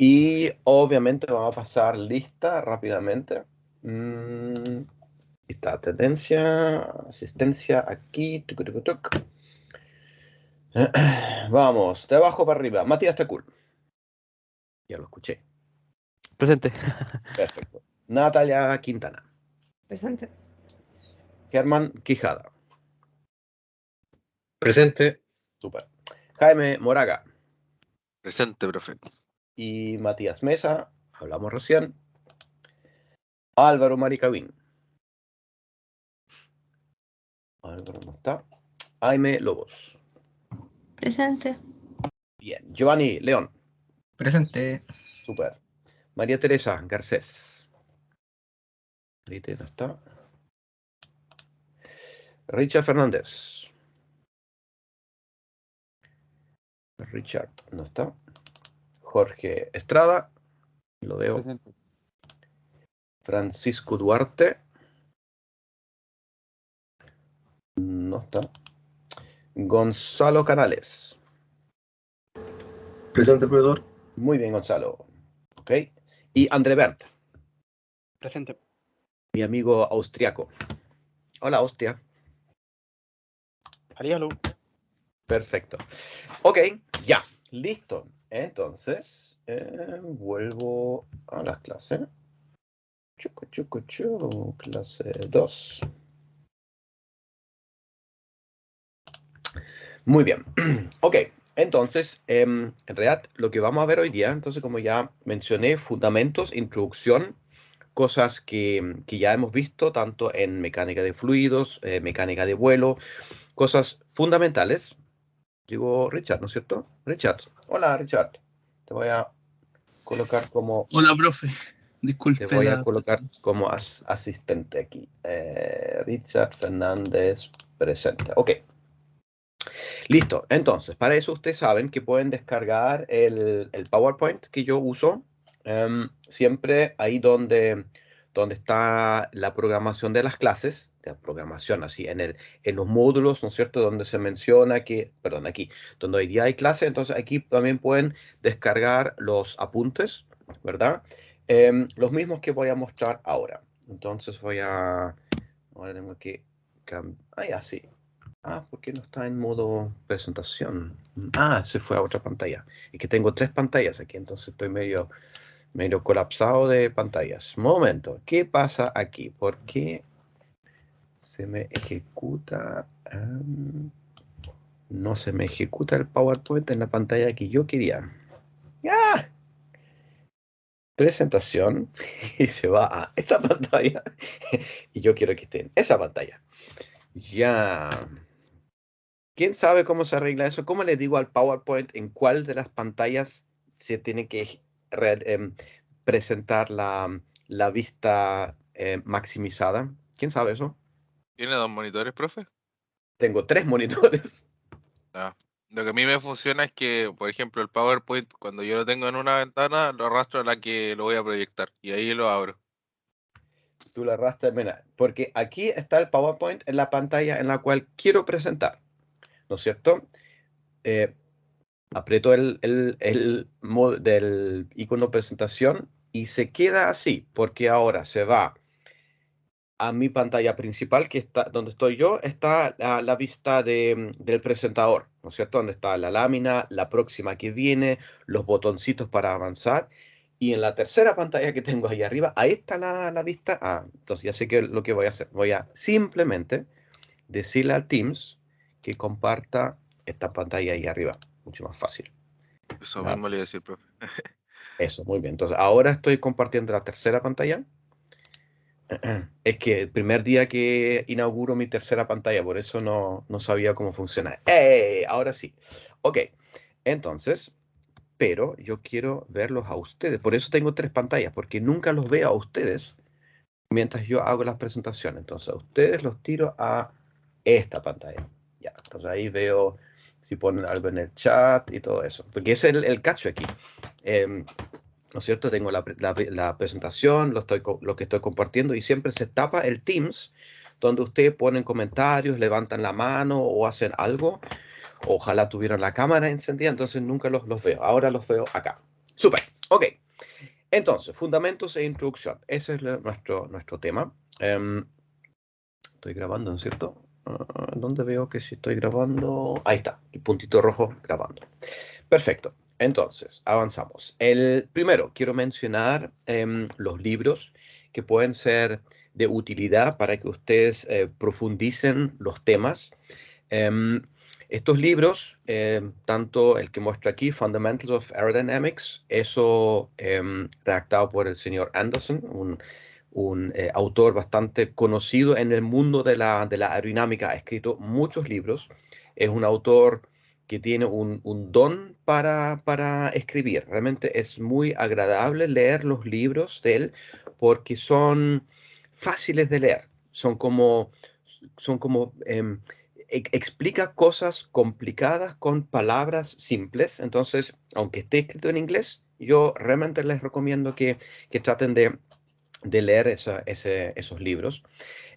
Y obviamente vamos a pasar lista rápidamente. Está tendencia, asistencia aquí. Tuc, tuc, tuc. Vamos, de abajo para arriba. Matías Tacul. Ya lo escuché. Presente. Perfecto. Natalia Quintana. Presente. Germán Quijada. Presente. Super. Jaime Moraga. Presente, profe. Y Matías Mesa. Hablamos recién. Álvaro Maricavín. Álvaro no está. Jaime Lobos. Presente. Bien. Giovanni León. Presente. Super. María Teresa Garcés. Ahorita no está. Richard Fernández. Richard no está. Jorge Estrada. Lo veo. Presente. Francisco Duarte. No está. Gonzalo Canales. Presente, profesor. Muy bien, Gonzalo. Ok. Y André Bert, Presente. mi amigo austriaco. Hola, hostia. Alialo. Perfecto. Ok, ya. Listo. Entonces, vuelvo a las clases. Chucu, chucu, chu, clase 2. Muy bien. Ok, entonces, en realidad, lo que vamos a ver hoy día, entonces, como ya mencioné, fundamentos, introducción, cosas que ya hemos visto tanto en mecánica de fluidos, mecánica de vuelo, cosas fundamentales. Llegó Richard, ¿no es cierto? Richard. Hola, Richard. Te voy a colocar como... Hola, profe. Disculpe. Te voy a colocar como asistente aquí. Richard Fernández presente. Ok. Listo. Entonces, para eso ustedes saben que pueden descargar el PowerPoint que yo uso. Siempre ahí donde está la programación de las clases, de programación así, en los módulos, ¿no es cierto? Donde se menciona que, perdón, aquí, donde hoy día hay clase, entonces aquí también pueden descargar los apuntes, ¿verdad? Los mismos que voy a mostrar ahora. Entonces ahora tengo que cambiar, así. ¿Por qué no está en modo presentación? Se fue a otra pantalla. Y que tengo 3 pantallas aquí, entonces estoy medio colapsado de pantallas. Momento, ¿qué pasa aquí? ¿Por qué se me ejecuta? No se me ejecuta el PowerPoint en la pantalla que yo quería. Presentación. Y se va a esta pantalla. Y yo quiero que esté en esa pantalla. Ya. ¿Quién sabe cómo se arregla eso? ¿Cómo le digo al PowerPoint en cuál de las pantallas se tiene que presentar la vista maximizada? ¿Quién sabe eso? ¿Tiene 2 monitores, profe? Tengo 3 monitores. Lo que a mí me funciona es que, por ejemplo, el PowerPoint, cuando yo lo tengo en una ventana, lo arrastro a la que lo voy a proyectar y ahí lo abro. Tú lo arrastras, mira, porque aquí está el PowerPoint en la pantalla en la cual quiero presentar, ¿no es cierto? Aprieto el modo del icono presentación y se queda así, porque ahora se va a mi pantalla principal, que está donde estoy yo, está la vista del presentador, ¿no es cierto? Donde está la lámina, la próxima que viene, los botoncitos para avanzar. Y en la tercera pantalla que tengo ahí arriba, ahí está la vista. Entonces ya sé lo que voy a hacer. Voy a simplemente decirle al Teams que comparta esta pantalla ahí arriba. Mucho más fácil. Eso mismo le iba a decir, profe. Eso, muy bien. Entonces ahora estoy compartiendo la tercera pantalla. Es que el primer día que inauguro mi tercera pantalla, por eso no sabía cómo funciona. Ahora sí. Ok, entonces, pero yo quiero verlos a ustedes. Por eso tengo 3 pantallas, porque nunca los veo a ustedes mientras yo hago las presentaciones. Entonces, a ustedes los tiro a esta pantalla. Ya, entonces ahí veo si ponen algo en el chat y todo eso. Porque ese es el cacho aquí. ¿No es cierto? Tengo la presentación, lo que estoy compartiendo y siempre se tapa el Teams donde ustedes ponen comentarios, levantan la mano o hacen algo. Ojalá tuvieran la cámara encendida, entonces nunca los veo. Ahora los veo acá. Súper. Ok, entonces, fundamentos e introducción. Ese es nuestro tema. Estoy grabando, ¿no es cierto? ¿Dónde veo que si estoy grabando? Ahí está, el puntito rojo grabando. Perfecto. Entonces, avanzamos. El primero, quiero mencionar los libros que pueden ser de utilidad para que ustedes profundicen los temas. Estos libros, tanto el que muestra aquí, Fundamentals of Aerodynamics, eso redactado por el señor Anderson, un autor bastante conocido en el mundo de la aerodinámica, ha escrito muchos libros, es un autor que tiene un don para escribir. Realmente es muy agradable leer los libros de él porque son fáciles de leer, son como explica cosas complicadas con palabras simples. Entonces, aunque esté escrito en inglés, yo realmente les recomiendo que traten de leer esos libros.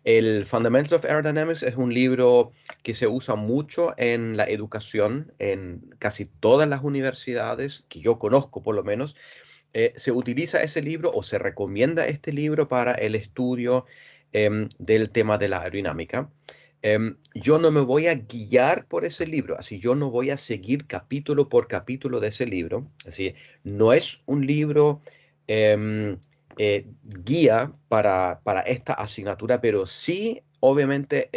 El Fundamentals of Aerodynamics es un libro que se usa mucho en la educación, en casi todas las universidades que yo conozco por lo menos. Se utiliza ese libro o se recomienda este libro para el estudio del tema de la aerodinámica. Yo no me voy a guiar por ese libro, así yo no voy a seguir capítulo por capítulo de ese libro. Así no es un libro guía para esta asignatura, pero sí, obviamente,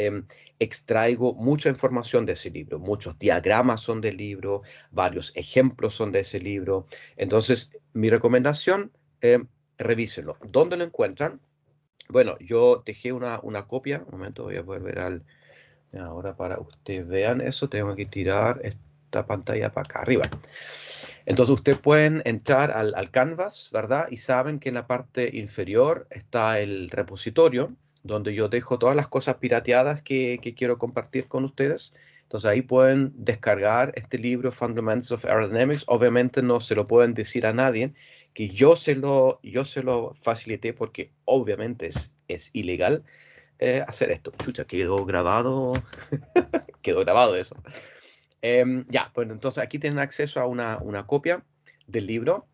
extraigo mucha información de ese libro. Muchos diagramas son del libro, varios ejemplos son de ese libro. Entonces, mi recomendación, revísenlo. ¿Dónde lo encuentran? Bueno, yo dejé una copia. Un momento, voy a volver al... Ahora para ustedes vean eso, tengo que tirar esta pantalla para acá arriba. Entonces ustedes pueden entrar al Canvas, ¿verdad? Y saben que en la parte inferior está el repositorio, donde yo dejo todas las cosas pirateadas que quiero compartir con ustedes. Entonces ahí pueden descargar este libro, Fundamentals of Aerodynamics. Obviamente no se lo pueden decir a nadie, que yo se lo facilité porque obviamente es ilegal hacer esto. Chucha, quedó grabado. Quedó grabado eso. Ya, pues entonces aquí tienen acceso a una copia del libro.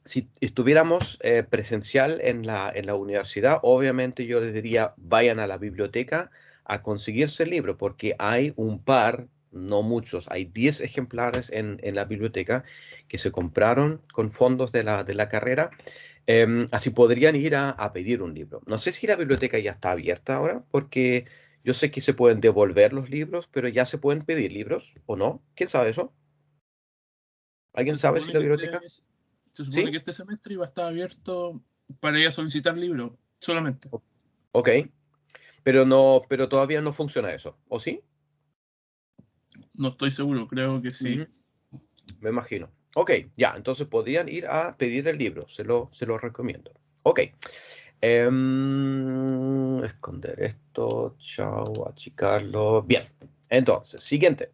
Si estuviéramos presencial en la universidad, obviamente yo les diría, vayan a la biblioteca a conseguirse el libro, porque hay un par, no muchos, hay 10 ejemplares en la biblioteca que se compraron con fondos de la carrera. Así podrían ir a pedir un libro. No sé si la biblioteca ya está abierta ahora, porque yo sé que se pueden devolver los libros, pero ya se pueden pedir libros, ¿o no? ¿Quién sabe eso? ¿Alguien Se sabe si supone la que biblioteca? se supone ¿Sí? que este semestre iba a estar abierto para ir a solicitar libros solamente. Ok. Pero todavía no funciona eso, ¿o sí? No estoy seguro, creo que sí. Ujú. Me imagino. Ok, ya, entonces podrían ir a pedir el libro, se lo recomiendo. Ok. Esconder esto, chao, achicarlo. Bien, entonces, siguiente.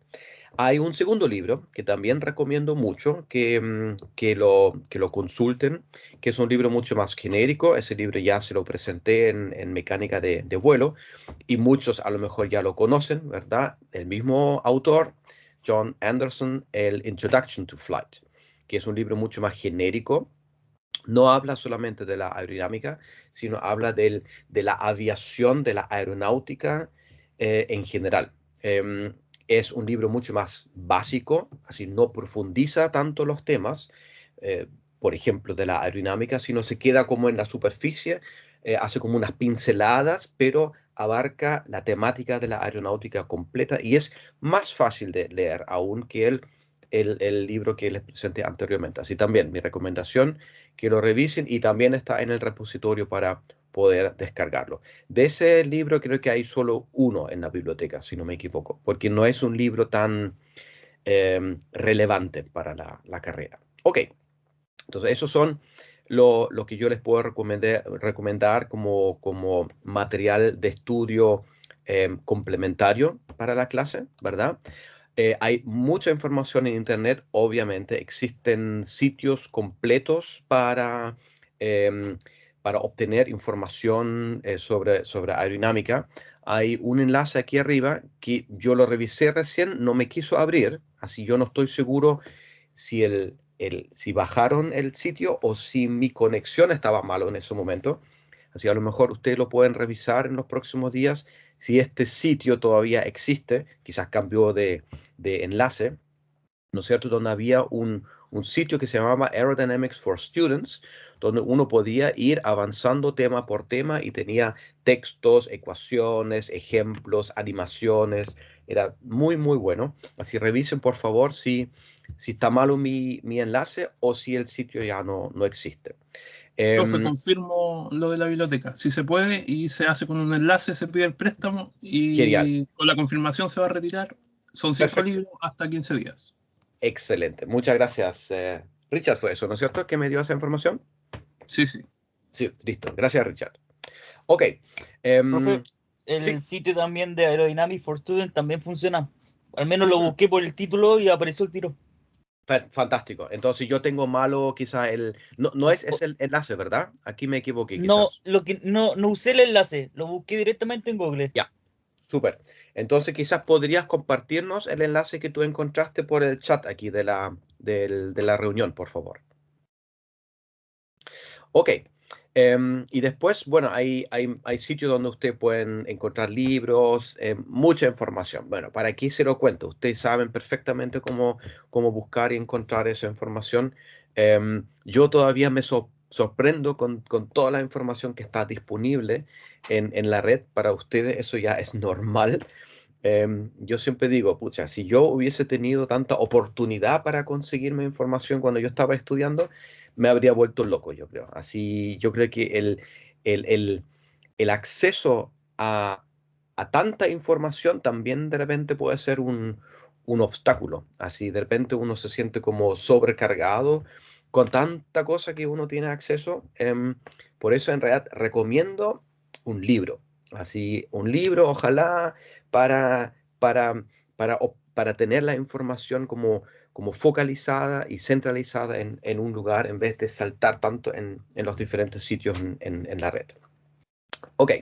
Hay un segundo libro que también recomiendo mucho que lo consulten, que es un libro mucho más genérico. Ese libro ya se lo presenté en mecánica de vuelo y muchos a lo mejor ya lo conocen, ¿verdad? El mismo autor, John Anderson, el Introduction to Flight, que es un libro mucho más genérico. No habla solamente de la aerodinámica, sino habla de la aviación, de la aeronáutica en general. Es un libro mucho más básico, así no profundiza tanto los temas, eh, por ejemplo, de la aerodinámica, sino se queda como en la superficie, hace como unas pinceladas, pero abarca la temática de la aeronáutica completa y es más fácil de leer aún que el libro que les presenté anteriormente. Así también, mi recomendación, que lo revisen y también está en el repositorio para poder descargarlo. De ese libro creo que hay solo uno en la biblioteca, si no me equivoco, porque no es un libro tan relevante para la carrera. Ok, entonces esos son lo que yo les puedo recomendar como material de estudio complementario para la clase, ¿verdad? Hay mucha información en Internet, obviamente. Existen sitios completos em, para obtener información sobre aerodinámica. Hay un enlace aquí arriba que yo lo revisé recién, no me quiso abrir, así yo no estoy seguro si si bajaron el sitio o si mi conexión estaba malo en ese momento. Así a lo mejor ustedes lo pueden revisar en los próximos días si este sitio todavía existe, quizás cambió de enlace, ¿no es cierto? Donde había un sitio que se llamaba Aerodynamics for Students, donde uno podía ir avanzando tema por tema y tenía textos, ecuaciones, ejemplos, animaciones. Era muy, muy bueno. Así revisen, por favor, si está malo mi enlace o si el sitio ya no existe. Profe, confirmo lo de la biblioteca. Si se puede y se hace con un enlace, se pide el préstamo Genial. y con la confirmación se va a retirar. Son 5 Perfecto. libros hasta 15 días. Excelente. Muchas gracias. Richard, fue eso, ¿no es cierto? ¿Que me dio esa información? Sí, sí. Sí, listo. Gracias, Richard. Ok. Profe, el sí. sitio también de Aerodynamics for Students también funciona. Al menos lo busqué por el título y apareció el tiro. Fantástico. Entonces yo tengo malo quizá no es el enlace, ¿verdad? Aquí me equivoqué No, quizás. no usé el enlace, lo busqué directamente en Google. Ya, súper. Entonces quizás podrías compartirnos el enlace que tú encontraste por el chat aquí de la reunión, por favor. Ok. Y después, bueno, hay sitios donde ustedes pueden encontrar libros, mucha información. Bueno, ¿para qué se lo cuento? Ustedes saben perfectamente cómo buscar y encontrar esa información. Yo todavía me sorprendo con toda la información que está disponible en la red para ustedes. Eso ya es normal. Yo siempre digo, pucha, si yo hubiese tenido tanta oportunidad para conseguirme información cuando yo estaba estudiando, me habría vuelto loco, yo creo. Así, yo creo que el acceso a tanta información también de repente puede ser un obstáculo. Así, de repente uno se siente como sobrecargado con tanta cosa que uno tiene acceso. Por eso, en realidad, recomiendo un libro. Así, un libro, ojalá, para tener la información como focalizada y centralizada en un lugar en vez de saltar tanto en los diferentes sitios en la red. Ok,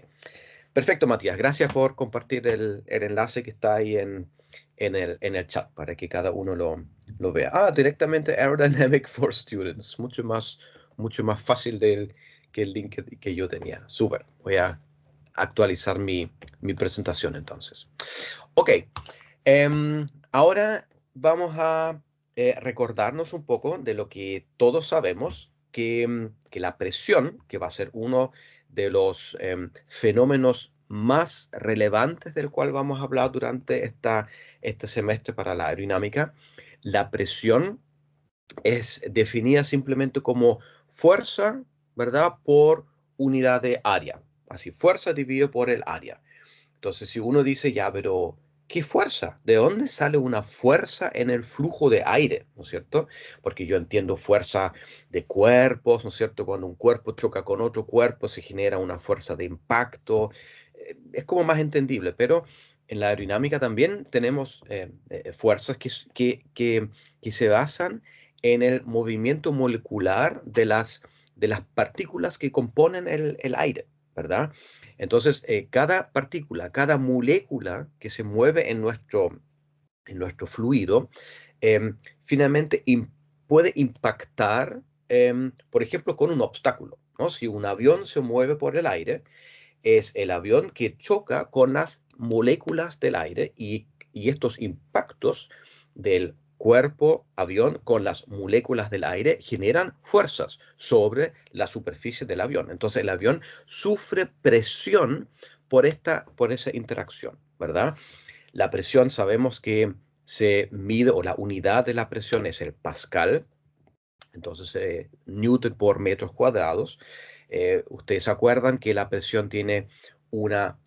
perfecto, Matías. Gracias por compartir el enlace que está ahí en el chat para que cada uno lo vea. Directamente Aerodynamic for Students. Mucho más fácil que el link que yo tenía. Súper. Voy a actualizar mi presentación entonces. Ok. Ahora vamos a recordarnos un poco de lo que todos sabemos, que la presión, que va a ser uno de los fenómenos más relevantes del cual vamos a hablar durante este semestre para la aerodinámica, la presión es definida simplemente como fuerza, ¿verdad? Por unidad de área. Así, fuerza dividido por el área. Entonces, si uno dice, ya, pero ¿qué fuerza? ¿De dónde sale una fuerza en el flujo de aire? ¿No es cierto? Porque yo entiendo fuerza de cuerpos, ¿no es cierto? Cuando un cuerpo choca con otro cuerpo se genera una fuerza de impacto. Es como más entendible, pero en la aerodinámica también tenemos fuerzas que se basan en el movimiento molecular de las partículas que componen el aire, ¿verdad? Entonces, cada partícula, cada molécula que se mueve en nuestro fluido, finalmente puede impactar, por ejemplo, con un obstáculo, ¿no? Si un avión se mueve por el aire, es el avión que choca con las moléculas del aire y estos impactos del cuerpo avión con las moléculas del aire generan fuerzas sobre la superficie del avión. Entonces el avión sufre presión por esa interacción, ¿verdad? La presión sabemos que se mide, o la unidad de la presión es el pascal, entonces Newton por metros cuadrados. Ustedes se acuerdan que la presión tiene una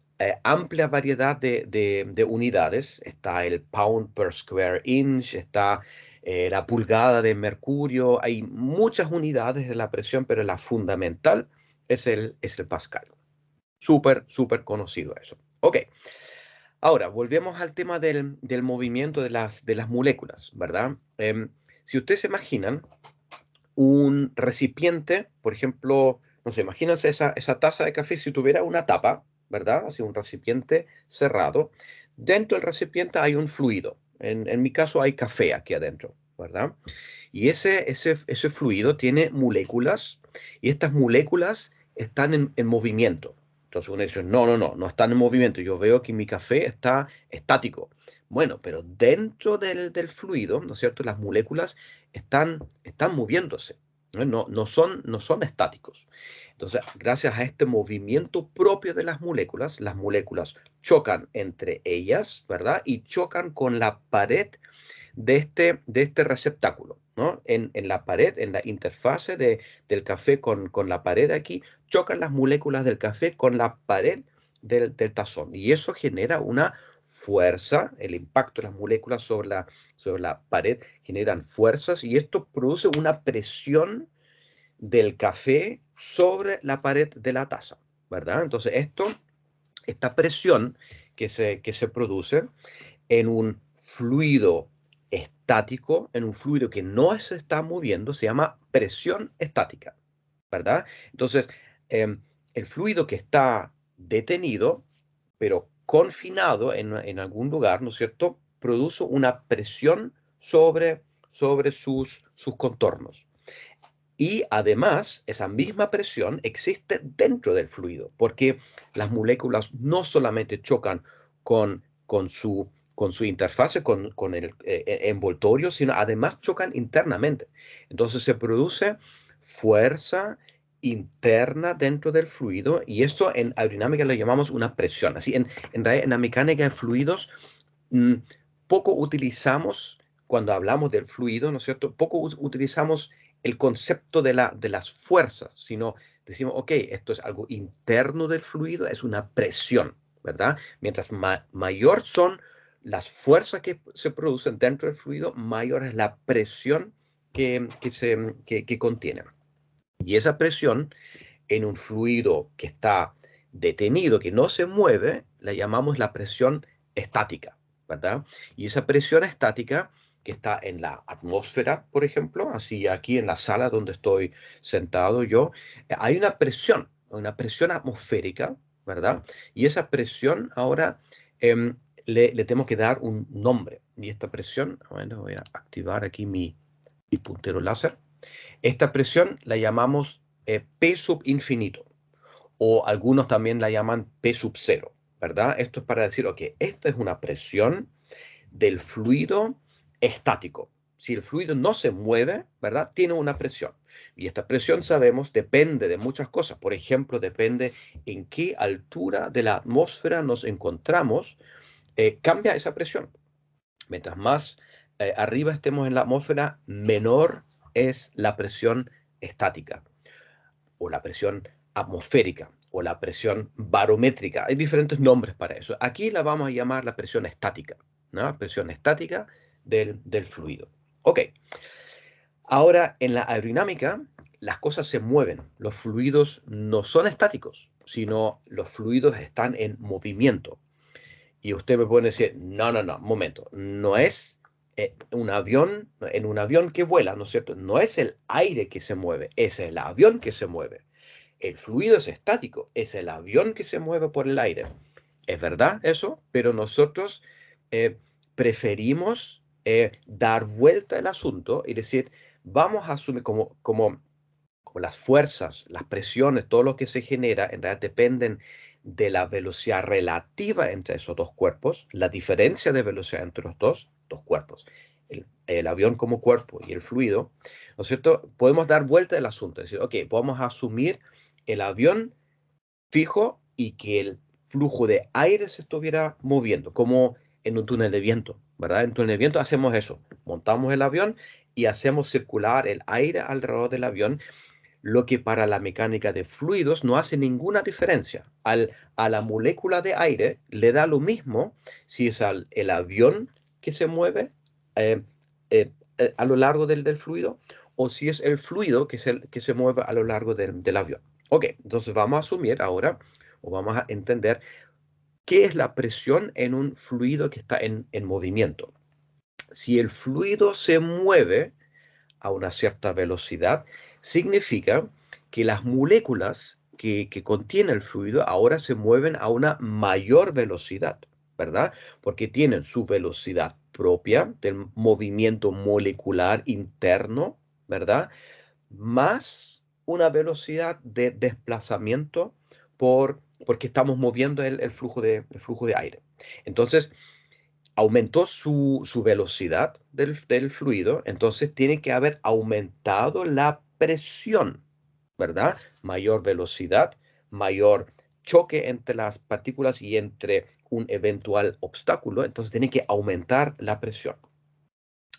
amplia variedad de unidades. Está el pound per square inch, está la pulgada de mercurio. Hay muchas unidades de la presión, pero la fundamental es el pascal. Súper, súper conocido eso. Ok. Ahora, volvemos al tema del movimiento de las moléculas, ¿verdad? Si ustedes se imaginan un recipiente, por ejemplo, no sé, imagínense esa taza de café si tuviera una tapa, ¿verdad? Así un recipiente cerrado. Dentro del recipiente hay un fluido. En mi caso hay café aquí adentro, ¿verdad? Y ese fluido tiene moléculas y estas moléculas están en movimiento. Entonces uno dice, no están en movimiento. Yo veo que mi café está estático. Bueno, pero dentro del fluido, ¿no es cierto? Las moléculas están moviéndose, ¿no? No son estáticos. Entonces, gracias a este movimiento propio de las moléculas chocan entre ellas, ¿verdad? Y chocan con la pared de este receptáculo, ¿no? En la pared, en la interfase del café con la pared aquí, chocan las moléculas del café con la pared del tazón. Y eso genera una fuerza, el impacto de las moléculas sobre la pared generan fuerzas y esto produce una presión del café sobre la pared de la taza, ¿verdad? Entonces esta presión que se produce en un fluido estático, en un fluido que no se está moviendo, se llama presión estática, ¿verdad? Entonces, el fluido que está detenido, pero confinado en algún lugar, ¿no es cierto?, produce una presión sobre sus contornos. Y además, esa misma presión existe dentro del fluido, porque las moléculas no solamente chocan con su interfase, con el envoltorio, sino además chocan internamente. Entonces se produce fuerza interna dentro del fluido y esto en aerodinámica lo llamamos una presión. Así en la mecánica de fluidos poco utilizamos, cuando hablamos del fluido, ¿no es cierto? Poco utilizamos el concepto de las fuerzas, sino decimos, ok, esto es algo interno del fluido, es una presión, ¿verdad? Mientras mayor son las fuerzas que se producen dentro del fluido, mayor es la presión que contiene. Y esa presión en un fluido que está detenido, que no se mueve, la llamamos la presión estática, ¿verdad? Y esa presión estática que está en la atmósfera, por ejemplo, así aquí en la sala donde estoy sentado yo, hay una presión atmosférica, ¿verdad? Y esa presión ahora le tenemos que dar un nombre. Y esta presión, bueno, voy a activar aquí mi puntero láser. Esta presión la llamamos P sub infinito, o algunos también la llaman P sub 0, ¿verdad? Esto es para decir, ok, esta es una presión del fluido estático. Si el fluido no se mueve, ¿verdad? Tiene una presión. Y esta presión, sabemos, depende de muchas cosas. Por ejemplo, depende en qué altura de la atmósfera nos encontramos, cambia esa presión. Mientras más arriba estemos en la atmósfera, menor es la presión estática o la presión atmosférica o la presión barométrica. Hay diferentes nombres para eso. Aquí la vamos a llamar la presión estática, ¿no? Presión estática del fluido. Ok. Ahora, en la aerodinámica, las cosas se mueven. Los fluidos no son estáticos, sino los fluidos están en movimiento. Y usted me puede decir, no, momento, no es un avión que vuela, ¿no es cierto? No es el aire que se mueve, es el avión que se mueve. El fluido es estático, es el avión que se mueve por el aire. Es verdad eso, pero nosotros preferimos dar vuelta al asunto y decir, vamos a asumir como las fuerzas, las presiones, todo lo que se genera, en realidad dependen de la velocidad relativa entre esos dos cuerpos, la diferencia de velocidad entre los dos cuerpos, el avión como cuerpo y el fluido, ¿no es cierto? Podemos dar vuelta al asunto, es decir, ok, vamos a asumir el avión fijo y que el flujo de aire se estuviera moviendo, como en un túnel de viento, ¿verdad? En un túnel de viento hacemos eso, montamos el avión y hacemos circular el aire alrededor del avión, lo que para la mecánica de fluidos no hace ninguna diferencia. A la molécula de aire le da lo mismo si es el avión que se mueve a lo largo del fluido o si es el fluido que se mueve a lo largo del avión. Ok, entonces vamos a asumir ahora, o vamos a entender, qué es la presión en un fluido que está en movimiento. Si el fluido se mueve a una cierta velocidad, significa que las moléculas que contiene el fluido ahora se mueven a una mayor velocidad, ¿verdad? Porque tienen su velocidad propia del movimiento molecular interno, ¿verdad? Más una velocidad de desplazamiento porque estamos moviendo el flujo de aire. Entonces, aumentó su velocidad del fluido, entonces tiene que haber aumentado la presión, ¿verdad? Mayor velocidad, mayor choque entre las partículas y entre un eventual obstáculo, entonces tiene que aumentar la presión.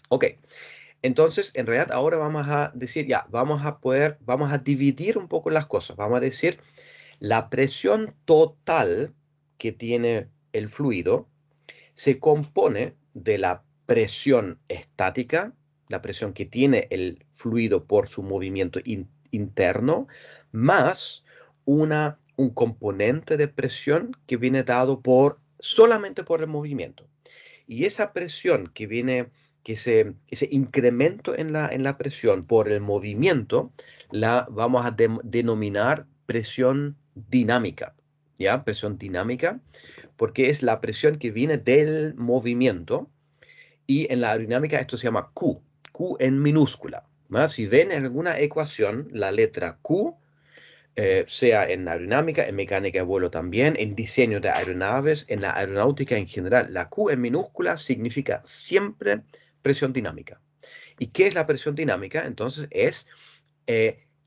Ok, entonces en realidad ahora vamos a decir, ya, vamos a dividir un poco las cosas, vamos a decir la presión total que tiene el fluido se compone de la presión estática, la presión que tiene el fluido por su movimiento interno, más un componente de presión que viene dado solamente por el movimiento. Y esa presión que viene, ese incremento en la presión por el movimiento, la vamos a denominar presión dinámica, ¿ya? Presión dinámica, porque es la presión que viene del movimiento, y en la aerodinámica esto se llama Q en minúscula, ¿verdad? Si ven en alguna ecuación la letra Q, sea en aerodinámica, en mecánica de vuelo también, en diseño de aeronaves, en la aeronáutica en general, la Q en minúscula significa siempre presión dinámica. ¿Y qué es la presión dinámica? Entonces es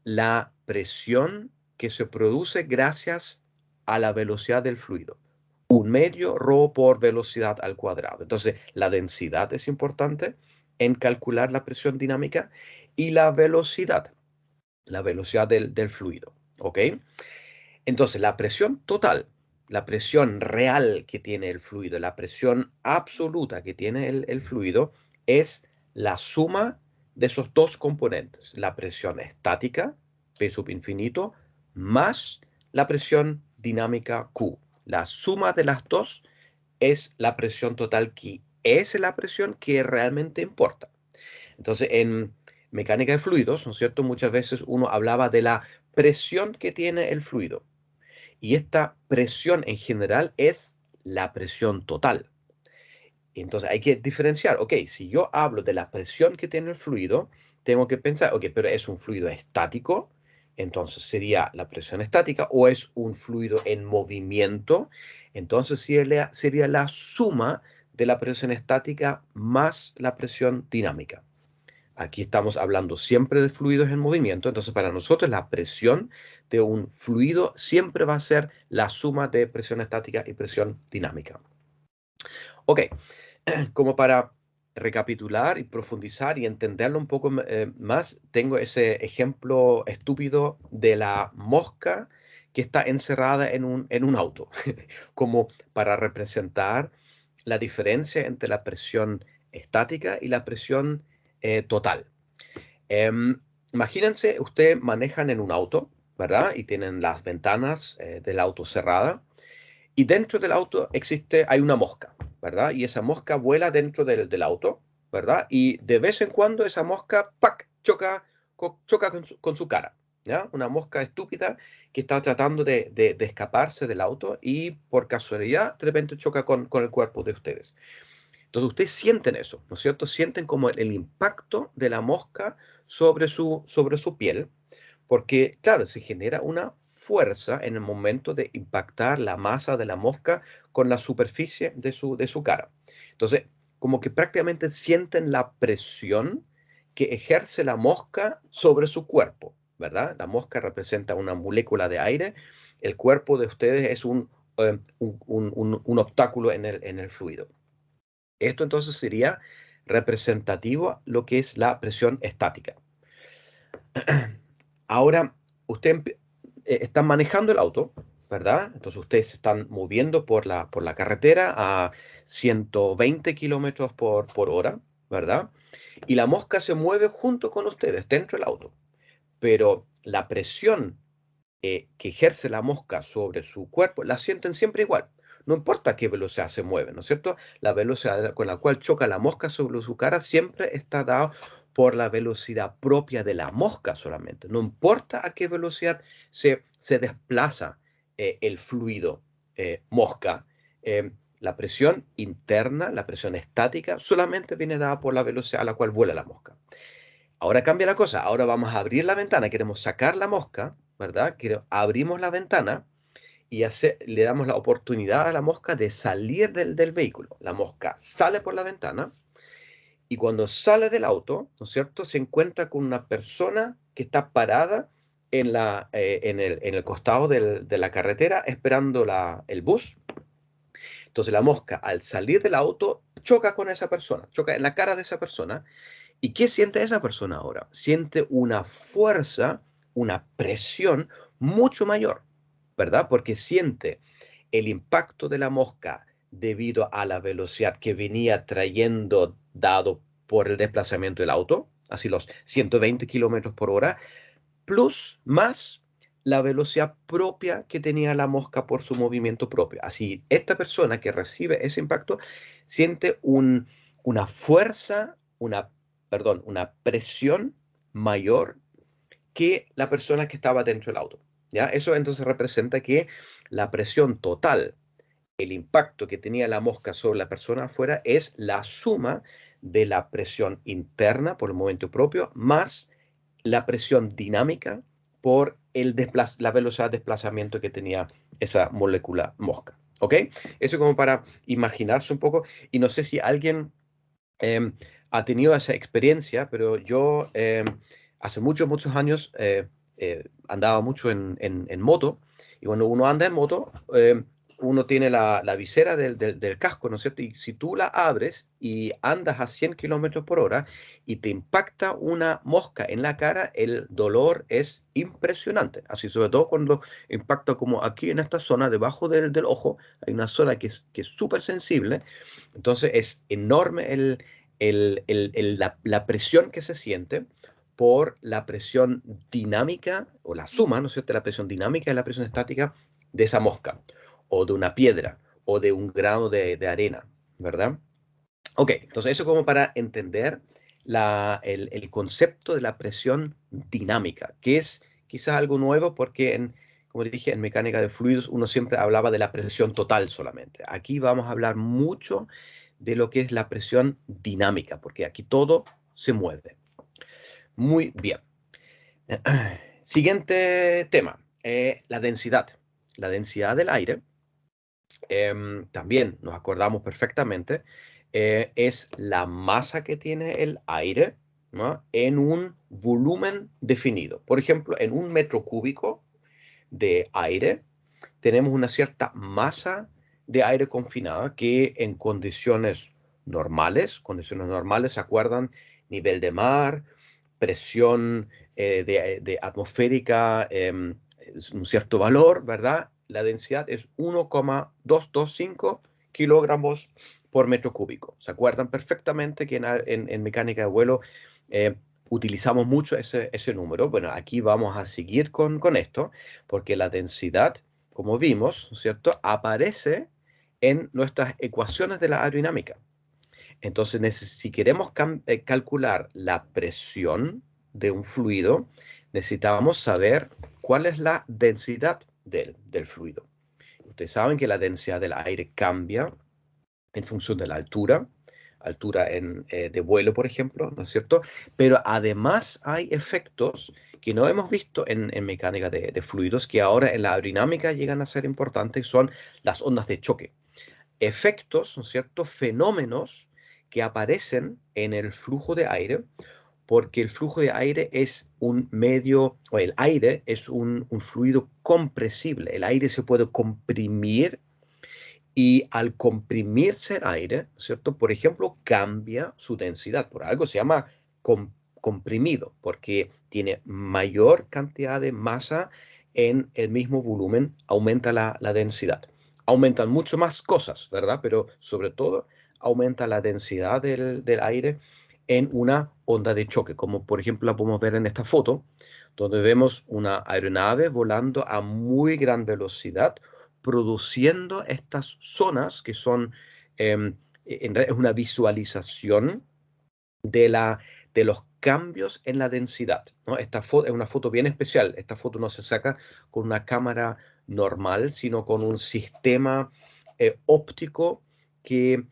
la presión que se produce gracias a la velocidad del fluido. 1/2 ρ por velocidad al cuadrado. Entonces, la densidad es importante en calcular la presión dinámica y la velocidad del fluido. ¿Ok? Entonces, la presión total, la presión real que tiene el fluido, la presión absoluta que tiene el fluido, es la suma de esos dos componentes, la presión estática, P sub infinito, más la presión dinámica Q. La suma de las dos es la presión total, que es la presión que realmente importa. Entonces, en mecánica de fluidos, ¿no es cierto? Muchas veces uno hablaba de la presión que tiene el fluido. Y esta presión en general es la presión total. Entonces hay que diferenciar, ok, si yo hablo de la presión que tiene el fluido, tengo que pensar, ok, pero ¿es un fluido estático? Entonces sería la presión estática, o es un fluido en movimiento, entonces sería la suma de la presión estática más la presión dinámica. Aquí estamos hablando siempre de fluidos en movimiento, entonces para nosotros la presión de un fluido siempre va a ser la suma de presión estática y presión dinámica. Ok, como para recapitular y profundizar y entenderlo un poco más, tengo ese ejemplo estúpido de la mosca que está encerrada en un auto, como para representar la diferencia entre la presión estática y la presión total. Imagínense, ustedes manejan en un auto, ¿verdad? Y tienen las ventanas del auto cerradas. Y dentro del auto hay una mosca, ¿verdad? Y esa mosca vuela dentro del auto, ¿verdad? Y de vez en cuando esa mosca, ¡pac!, choca con su cara, ¿ya? Una mosca estúpida que está tratando de escaparse del auto y por casualidad de repente choca con el cuerpo de ustedes. Entonces ustedes sienten eso, ¿no es cierto? Sienten como el impacto de la mosca sobre su piel, porque, claro, se genera una fuerza en el momento de impactar la masa de la mosca con la superficie de su cara. Entonces, como que prácticamente sienten la presión que ejerce la mosca sobre su cuerpo, ¿verdad? La mosca representa una molécula de aire, el cuerpo de ustedes es un obstáculo en el fluido. Esto entonces sería representativo lo que es la presión estática. Ahora, ustedes están manejando el auto, ¿verdad? Entonces ustedes se están moviendo por la carretera a 120 kilómetros por hora, ¿verdad? Y la mosca se mueve junto con ustedes dentro del auto. Pero la presión que ejerce la mosca sobre su cuerpo la sienten siempre igual. No importa qué velocidad se mueve, ¿no es cierto? La velocidad con la cual choca la mosca sobre su cara siempre está dada por la velocidad propia de la mosca solamente. No importa a qué velocidad se desplaza el fluido mosca. La presión interna, la presión estática, solamente viene dada por la velocidad a la cual vuela la mosca. Ahora cambia la cosa. Ahora vamos a abrir la ventana. Queremos sacar la mosca, ¿verdad? Abrimos la ventana y le damos la oportunidad a la mosca de salir del vehículo. La mosca sale por la ventana y cuando sale del auto, ¿no es cierto?, se encuentra con una persona que está parada en el costado de la carretera esperando el bus. Entonces la mosca, al salir del auto, choca con esa persona, choca en la cara de esa persona. ¿Y qué siente esa persona ahora? Siente una fuerza, una presión mucho mayor, ¿verdad? Porque siente el impacto de la mosca debido a la velocidad que venía trayendo dado por el desplazamiento del auto, así los 120 kilómetros por hora, plus más la velocidad propia que tenía la mosca por su movimiento propio. Así, esta persona que recibe ese impacto siente una fuerza, una presión mayor que la persona que estaba dentro del auto. ¿Ya? Eso entonces representa que la presión total, el impacto que tenía la mosca sobre la persona afuera, es la suma de la presión interna por el movimiento propio más la presión dinámica por la velocidad de desplazamiento que tenía esa molécula mosca. ¿Ok? Eso como para imaginarse un poco. Y no sé si alguien ha tenido esa experiencia, pero yo hace muchos años andaba mucho en moto. Y cuando uno anda en moto, uno tiene la visera del casco, ¿no es cierto? Y si tú la abres y andas a 100 kilómetros por hora y te impacta una mosca en la cara, el dolor es impresionante. Así, sobre todo cuando impacta como aquí en esta zona, debajo del ojo, hay una zona que es súper sensible. Entonces es enorme la presión que se siente por la presión dinámica, o la suma, ¿no es cierto?, la presión dinámica y la presión estática de esa mosca, o de una piedra, o de un grano de arena, ¿verdad? Ok, entonces eso como para entender el concepto de la presión dinámica, que es quizás algo nuevo porque, como dije, en mecánica de fluidos uno siempre hablaba de la presión total solamente. Aquí vamos a hablar mucho de lo que es la presión dinámica, porque aquí todo se mueve. Muy bien. Siguiente tema, la densidad. La densidad del aire, también nos acordamos perfectamente, es la masa que tiene el aire, ¿no?, en un volumen definido. Por ejemplo, en un metro cúbico de aire tenemos una cierta masa de aire confinada que en condiciones normales, ¿se acuerdan? Nivel de mar, presión de atmosférica, un cierto valor, ¿verdad? La densidad es 1,225 kilogramos por metro cúbico. ¿Se acuerdan perfectamente que en mecánica de vuelo utilizamos mucho ese número? Bueno, aquí vamos a seguir con esto, porque la densidad, como vimos, ¿no es cierto?, aparece en nuestras ecuaciones de la aerodinámica. Entonces, si queremos calcular la presión de un fluido, necesitamos saber cuál es la densidad del fluido. Ustedes saben que la densidad del aire cambia en función de la altura de vuelo, por ejemplo, ¿no es cierto? Pero además hay efectos que no hemos visto en mecánica de fluidos, que ahora en la aerodinámica llegan a ser importantes, son las ondas de choque. Efectos, ¿no es cierto?, fenómenos que aparecen en el flujo de aire, porque el flujo de aire es un medio, o el aire es un fluido compresible. El aire se puede comprimir y al comprimirse el aire, ¿cierto?, por ejemplo, cambia su densidad. Por algo se llama comprimido, porque tiene mayor cantidad de masa en el mismo volumen, aumenta la densidad. Aumentan mucho más cosas, ¿verdad? Pero sobre todo aumenta la densidad del aire en una onda de choque, como por ejemplo la podemos ver en esta foto, donde vemos una aeronave volando a muy gran velocidad, produciendo estas zonas que son, en realidad es una visualización de los cambios en la densidad, ¿no? Esta foto es una foto bien especial. Esta foto no se saca con una cámara normal, sino con un sistema óptico que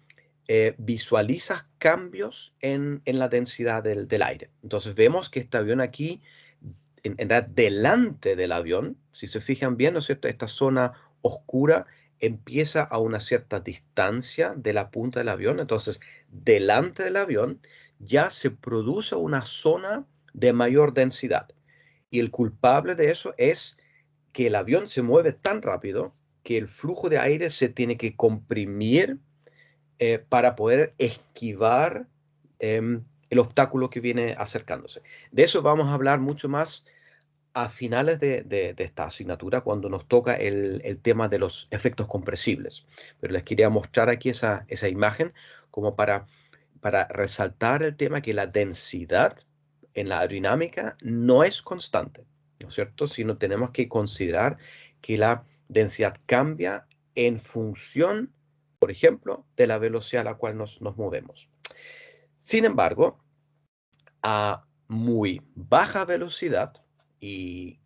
visualizas cambios en la densidad del aire. Entonces vemos que este avión aquí, en realidad delante del avión, si se fijan bien, ¿no es cierto? Esta zona oscura empieza a una cierta distancia de la punta del avión. Entonces, delante del avión ya se produce una zona de mayor densidad. Y el culpable de eso es que el avión se mueve tan rápido que el flujo de aire se tiene que comprimir para poder esquivar el obstáculo que viene acercándose. De eso vamos a hablar mucho más a finales de esta asignatura, cuando nos toca el tema de los efectos compresibles. Pero les quería mostrar aquí esa imagen como para resaltar el tema que la densidad en la aerodinámica no es constante, ¿no es cierto? Sino tenemos que considerar que la densidad cambia en función, por ejemplo, de la velocidad a la cual nos movemos. Sin embargo, a muy baja velocidad, y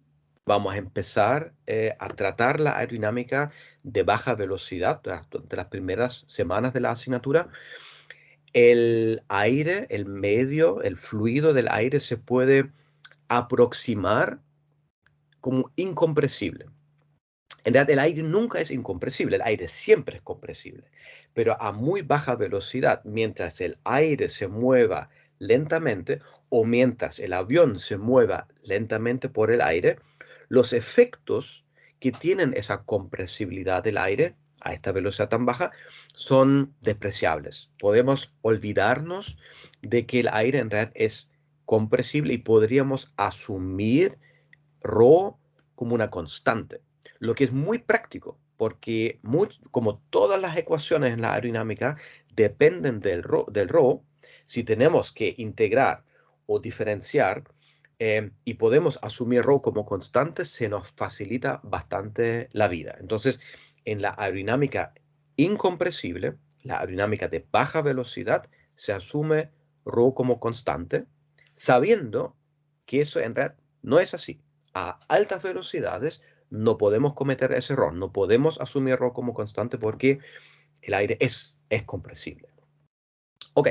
vamos a empezar a tratar la aerodinámica de baja velocidad durante las primeras semanas de la asignatura, el aire, el medio, el fluido del aire se puede aproximar como incompresible. En realidad, el aire nunca es incompresible, el aire siempre es compresible, pero a muy baja velocidad, mientras el aire se mueva lentamente o mientras el avión se mueva lentamente por el aire, los efectos que tienen esa compresibilidad del aire a esta velocidad tan baja son despreciables. Podemos olvidarnos de que el aire en realidad es compresible y podríamos asumir ρ como una constante, lo que es muy práctico, porque como todas las ecuaciones en la aerodinámica dependen del ρ, si tenemos que integrar o diferenciar y podemos asumir ρ como constante, se nos facilita bastante la vida. Entonces, en la aerodinámica incompresible, la aerodinámica de baja velocidad, se asume ρ como constante, sabiendo que eso en realidad no es así. A altas velocidades no podemos cometer ese error, no podemos asumir ρ como constante porque el aire es compresible. Ok,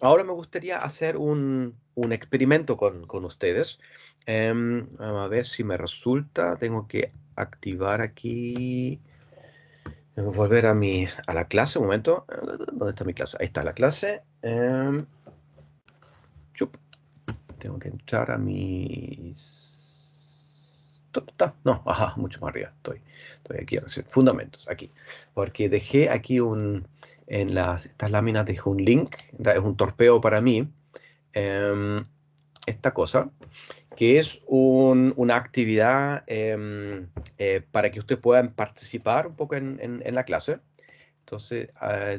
ahora me gustaría hacer un experimento con ustedes. Vamos a ver si me resulta. Tengo que activar aquí. Tengo que volver a la clase, un momento. ¿Dónde está mi clase? Ahí está la clase. Tengo que entrar a mis... No, ajá, mucho más arriba. Estoy aquí, fundamentos, aquí. Porque dejé aquí en estas láminas dejé un link, es un torpeo para mí, esta cosa, que es una actividad para que ustedes puedan participar un poco en la clase. Entonces,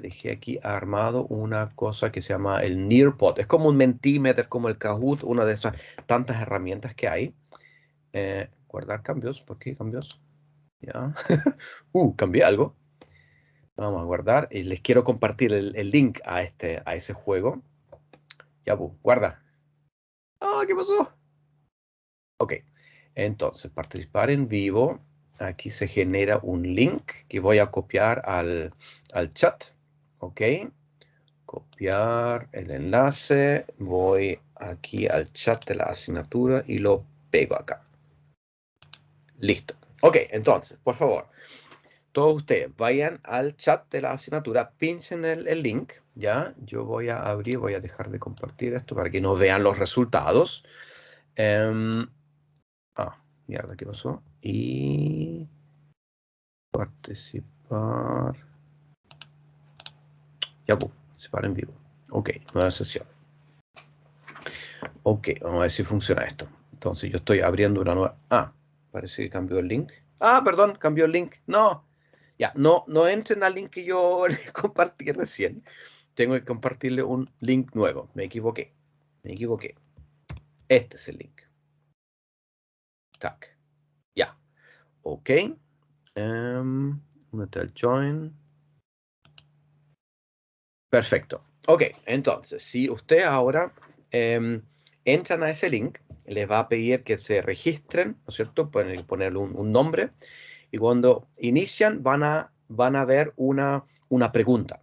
dejé aquí armado una cosa que se llama el Nearpod. Es como un Mentimeter, como el Kahoot, una de esas tantas herramientas que hay. Guardar cambios. ¿Por qué cambios? Ya. Cambié algo. Vamos a guardar. Y les quiero compartir el link a ese juego. Ya, guarda. ¿Qué pasó? Ok. Entonces, participar en vivo. Aquí se genera un link que voy a copiar al chat. Ok. Copiar el enlace. Voy aquí al chat de la asignatura y lo pego acá. Listo. Ok, entonces, por favor, todos ustedes vayan al chat de la asignatura, pinchen el link, ¿ya? Yo voy a abrir, voy a dejar de compartir esto para que no vean los resultados. Mierda, ¿qué pasó? Y participar. Ya, participar en vivo. Ok, nueva sesión. Ok, vamos a ver si funciona esto. Entonces yo estoy abriendo una nueva... parece que cambió el link. Perdón, cambió el link. No, ya, no entren al link que yo les compartí recién. Tengo que compartirle un link nuevo. Me equivoqué. Este es el link. Tac. Ya. Ok. ¿Dónde está el join? Perfecto. Ok, entonces, si ustedes ahora entran a ese link, les va a pedir que se registren, ¿no es cierto? Pueden ponerle un nombre. Y cuando inician van a ver una una pregunta.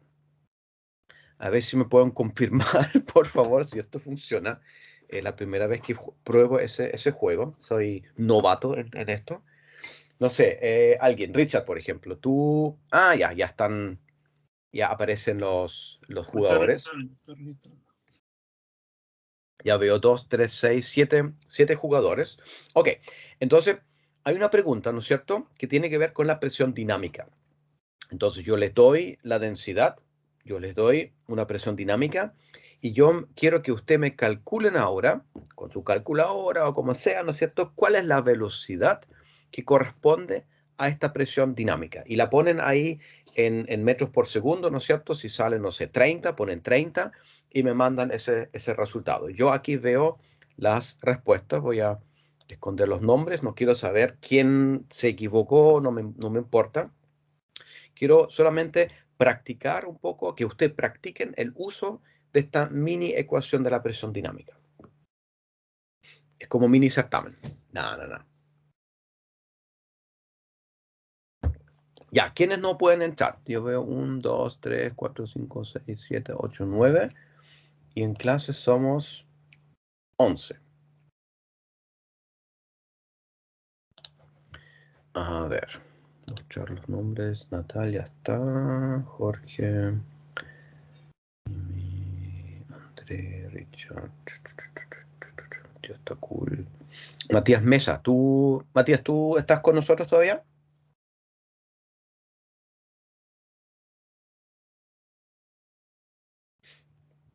A ver si me pueden confirmar, por favor, si esto funciona. Es la primera vez que pruebo ese juego. Soy novato en esto. No sé, alguien, Richard, por ejemplo. Tú... Ah, ya están... Ya aparecen los jugadores. Estoy listo. Ya veo 2, 3, 6, 7 jugadores. Ok, entonces hay una pregunta, ¿no es cierto?, que tiene que ver con la presión dinámica. Entonces yo les doy la densidad, yo les doy una presión dinámica y yo quiero que ustedes me calculen ahora, con su calculadora o como sea, ¿no es cierto?, cuál es la velocidad que corresponde a esta presión dinámica. Y la ponen ahí en metros por segundo, ¿no es cierto? Si sale, no sé, 30, ponen 30 y me mandan ese resultado. Yo aquí veo las respuestas, voy a esconder los nombres, no quiero saber quién se equivocó, no me importa. Quiero solamente practicar un poco, que ustedes practiquen el uso de esta mini ecuación de la presión dinámica. Es como mini certamen. No. Ya, ¿quiénes no pueden entrar? Yo veo 1, 2, 3, 4, 5, 6, 7, 8, 9. Y en clase somos 11. A ver, mostrar los nombres. Natalia está. Jorge. André, Richard. Ya está cool. Matías Mesa, Matías, ¿tú estás con nosotros todavía?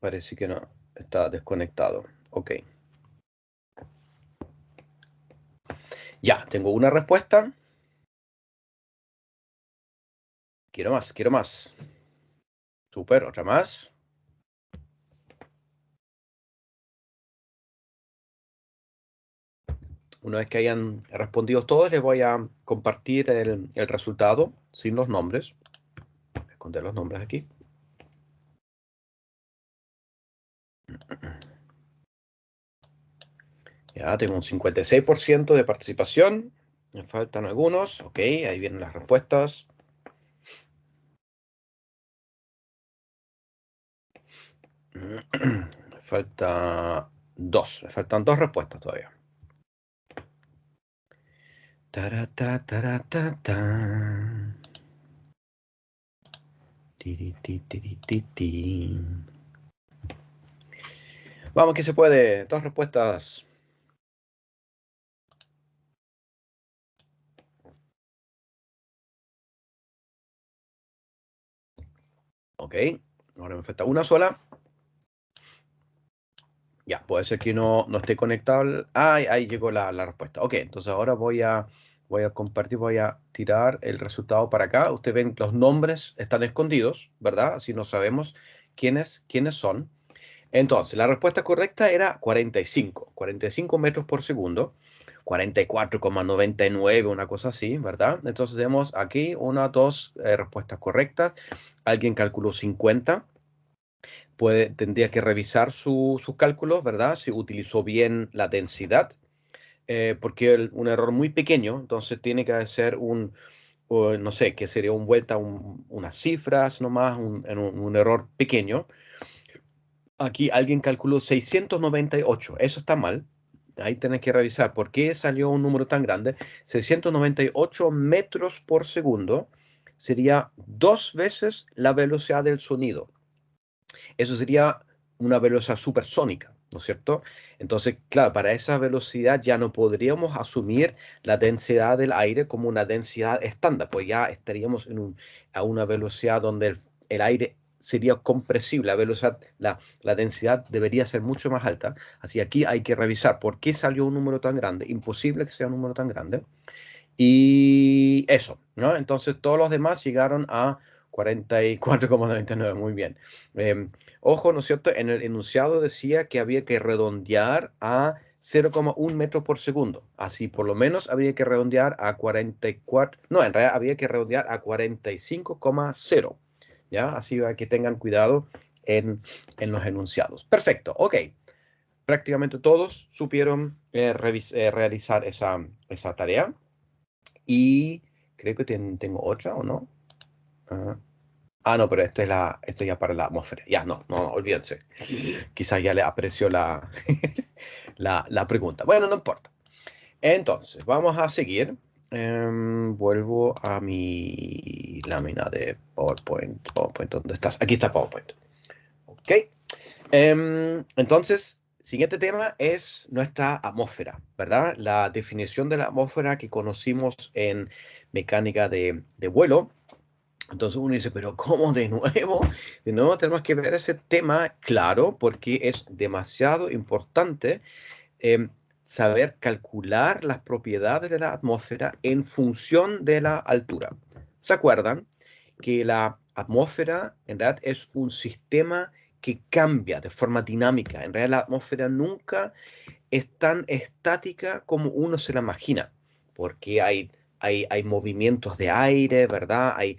Parece que no, está desconectado. Ok. Ya, tengo una respuesta. Quiero más. Súper, otra más. Una vez que hayan respondido todos, les voy a compartir el resultado sin los nombres. Voy a esconder los nombres aquí. Ya, tengo un 56% de participación. Me faltan algunos. Ok, ahí vienen las respuestas. Me faltan dos respuestas todavía. Vamos que se puede. 2 respuestas. Ok, ahora me falta una sola. Ya, puede ser que no esté conectado. Ahí llegó la respuesta. Ok, entonces ahora voy a compartir, voy a tirar el resultado para acá. Ustedes ven, los nombres están escondidos, ¿verdad? Así no sabemos quiénes son. Entonces, la respuesta correcta era 45 metros por segundo. 44,99, una cosa así, ¿verdad? Entonces tenemos aquí dos respuestas correctas. Alguien calculó 50. Tendría que revisar sus cálculos, ¿verdad? Si utilizó bien la densidad, porque un error muy pequeño, entonces tiene que hacer no sé, que sería unas cifras nomás, un error pequeño. Aquí alguien calculó 698, eso está mal. Ahí tenés que revisar por qué salió un número tan grande. 698 metros por segundo sería 2 veces la velocidad del sonido. Eso sería una velocidad supersónica, ¿no es cierto? Entonces, claro, para esa velocidad ya no podríamos asumir la densidad del aire como una densidad estándar, pues ya estaríamos a una velocidad donde el aire sería compresible, la densidad debería ser mucho más alta. Así que aquí hay que revisar por qué salió un número tan grande. Imposible que sea un número tan grande. Y eso, ¿no? Entonces todos los demás llegaron a 44,99, muy bien. Ojo, ¿no es cierto? En el enunciado decía que había que redondear a 0,1 metros por segundo. Así por lo menos había que redondear a 44, no, en realidad había que redondear a 45,0. ¿Ya? Así que tengan cuidado en los enunciados. Perfecto, ok. Prácticamente todos supieron realizar esa tarea. Y creo que tengo otra, ¿o no? Ah, no, pero esto ya para la atmósfera. Ya, no, olvídense. Quizás ya le apreció la pregunta. Bueno, no importa. Entonces, vamos a seguir. Vuelvo a mi lámina de PowerPoint. PowerPoint, ¿dónde estás? Aquí está PowerPoint. Ok. Entonces, siguiente tema es nuestra atmósfera, ¿verdad? La definición de la atmósfera que conocimos en mecánica de vuelo. Entonces uno dice, pero ¿cómo de nuevo? De nuevo tenemos que ver ese tema claro porque es demasiado importante saber calcular las propiedades de la atmósfera en función de la altura. ¿Se acuerdan que la atmósfera en realidad es un sistema que cambia de forma dinámica? En realidad la atmósfera nunca es tan estática como uno se la imagina, porque hay movimientos de aire, ¿verdad? Hay